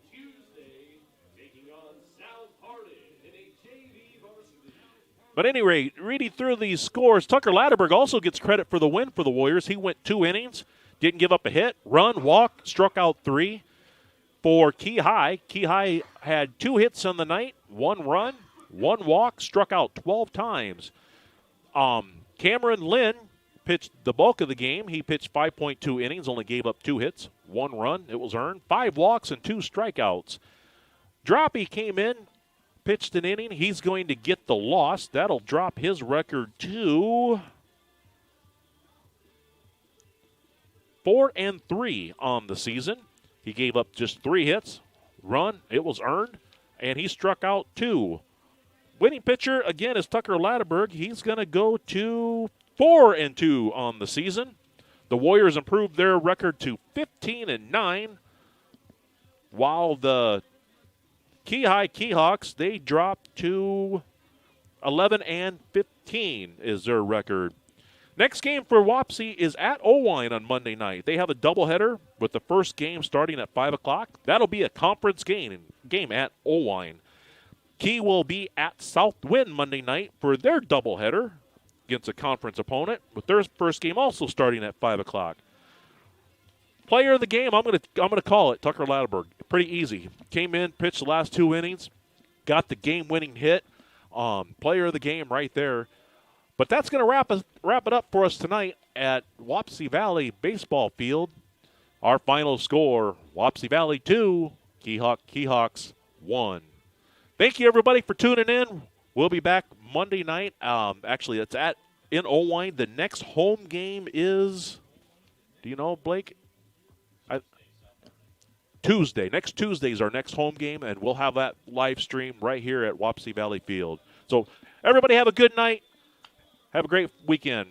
But at any rate, reading through these scores, Tucker Latterberg also gets credit for the win for the Warriors. He went 2 innings, didn't give up a hit, run, walk, struck out 3. For Key High had 2 hits on the night, 1 run, 1 walk, struck out 12 times. Cameron Lynn pitched the bulk of the game. He pitched 5.2 innings, only gave up 2 hits, 1 run, it was earned, 5 walks and 2 strikeouts. Droppy came in, pitched an inning. He's going to get the loss. That'll drop his record to 4-3 on the season. He gave up just 3 hits, run, it was earned, and he struck out 2. Winning pitcher, again, is Tucker Latterberg. He's going to go to 4-2 on the season. The Warriors improved their record to 15-9, while the Key High Keyhawks, they dropped to 11-15 is their record. Next game for Wapsie is at Owine on Monday night. They have a doubleheader with the first game starting at 5 o'clock. That'll be a conference game at Owine. Key will be at Southwind Monday night for their doubleheader against a conference opponent, with their first game also starting at 5 o'clock. Player of the game, I'm gonna call it Tucker Latterberg. Pretty easy. Came in, pitched the last 2 innings, got the game-winning hit. Player of the game right there. But that's going to wrap it up for us tonight at Wapsie Valley Baseball Field. Our final score, Wapsie Valley 2, Keyhawks 1. Thank you, everybody, for tuning in. We'll be back Monday night. Actually, it's in Owine. The next home game is, do you know, Blake? Tuesday. Next Tuesday is our next home game, and we'll have that live stream right here at Wapsie Valley Field. So everybody have a good night. Have a great weekend.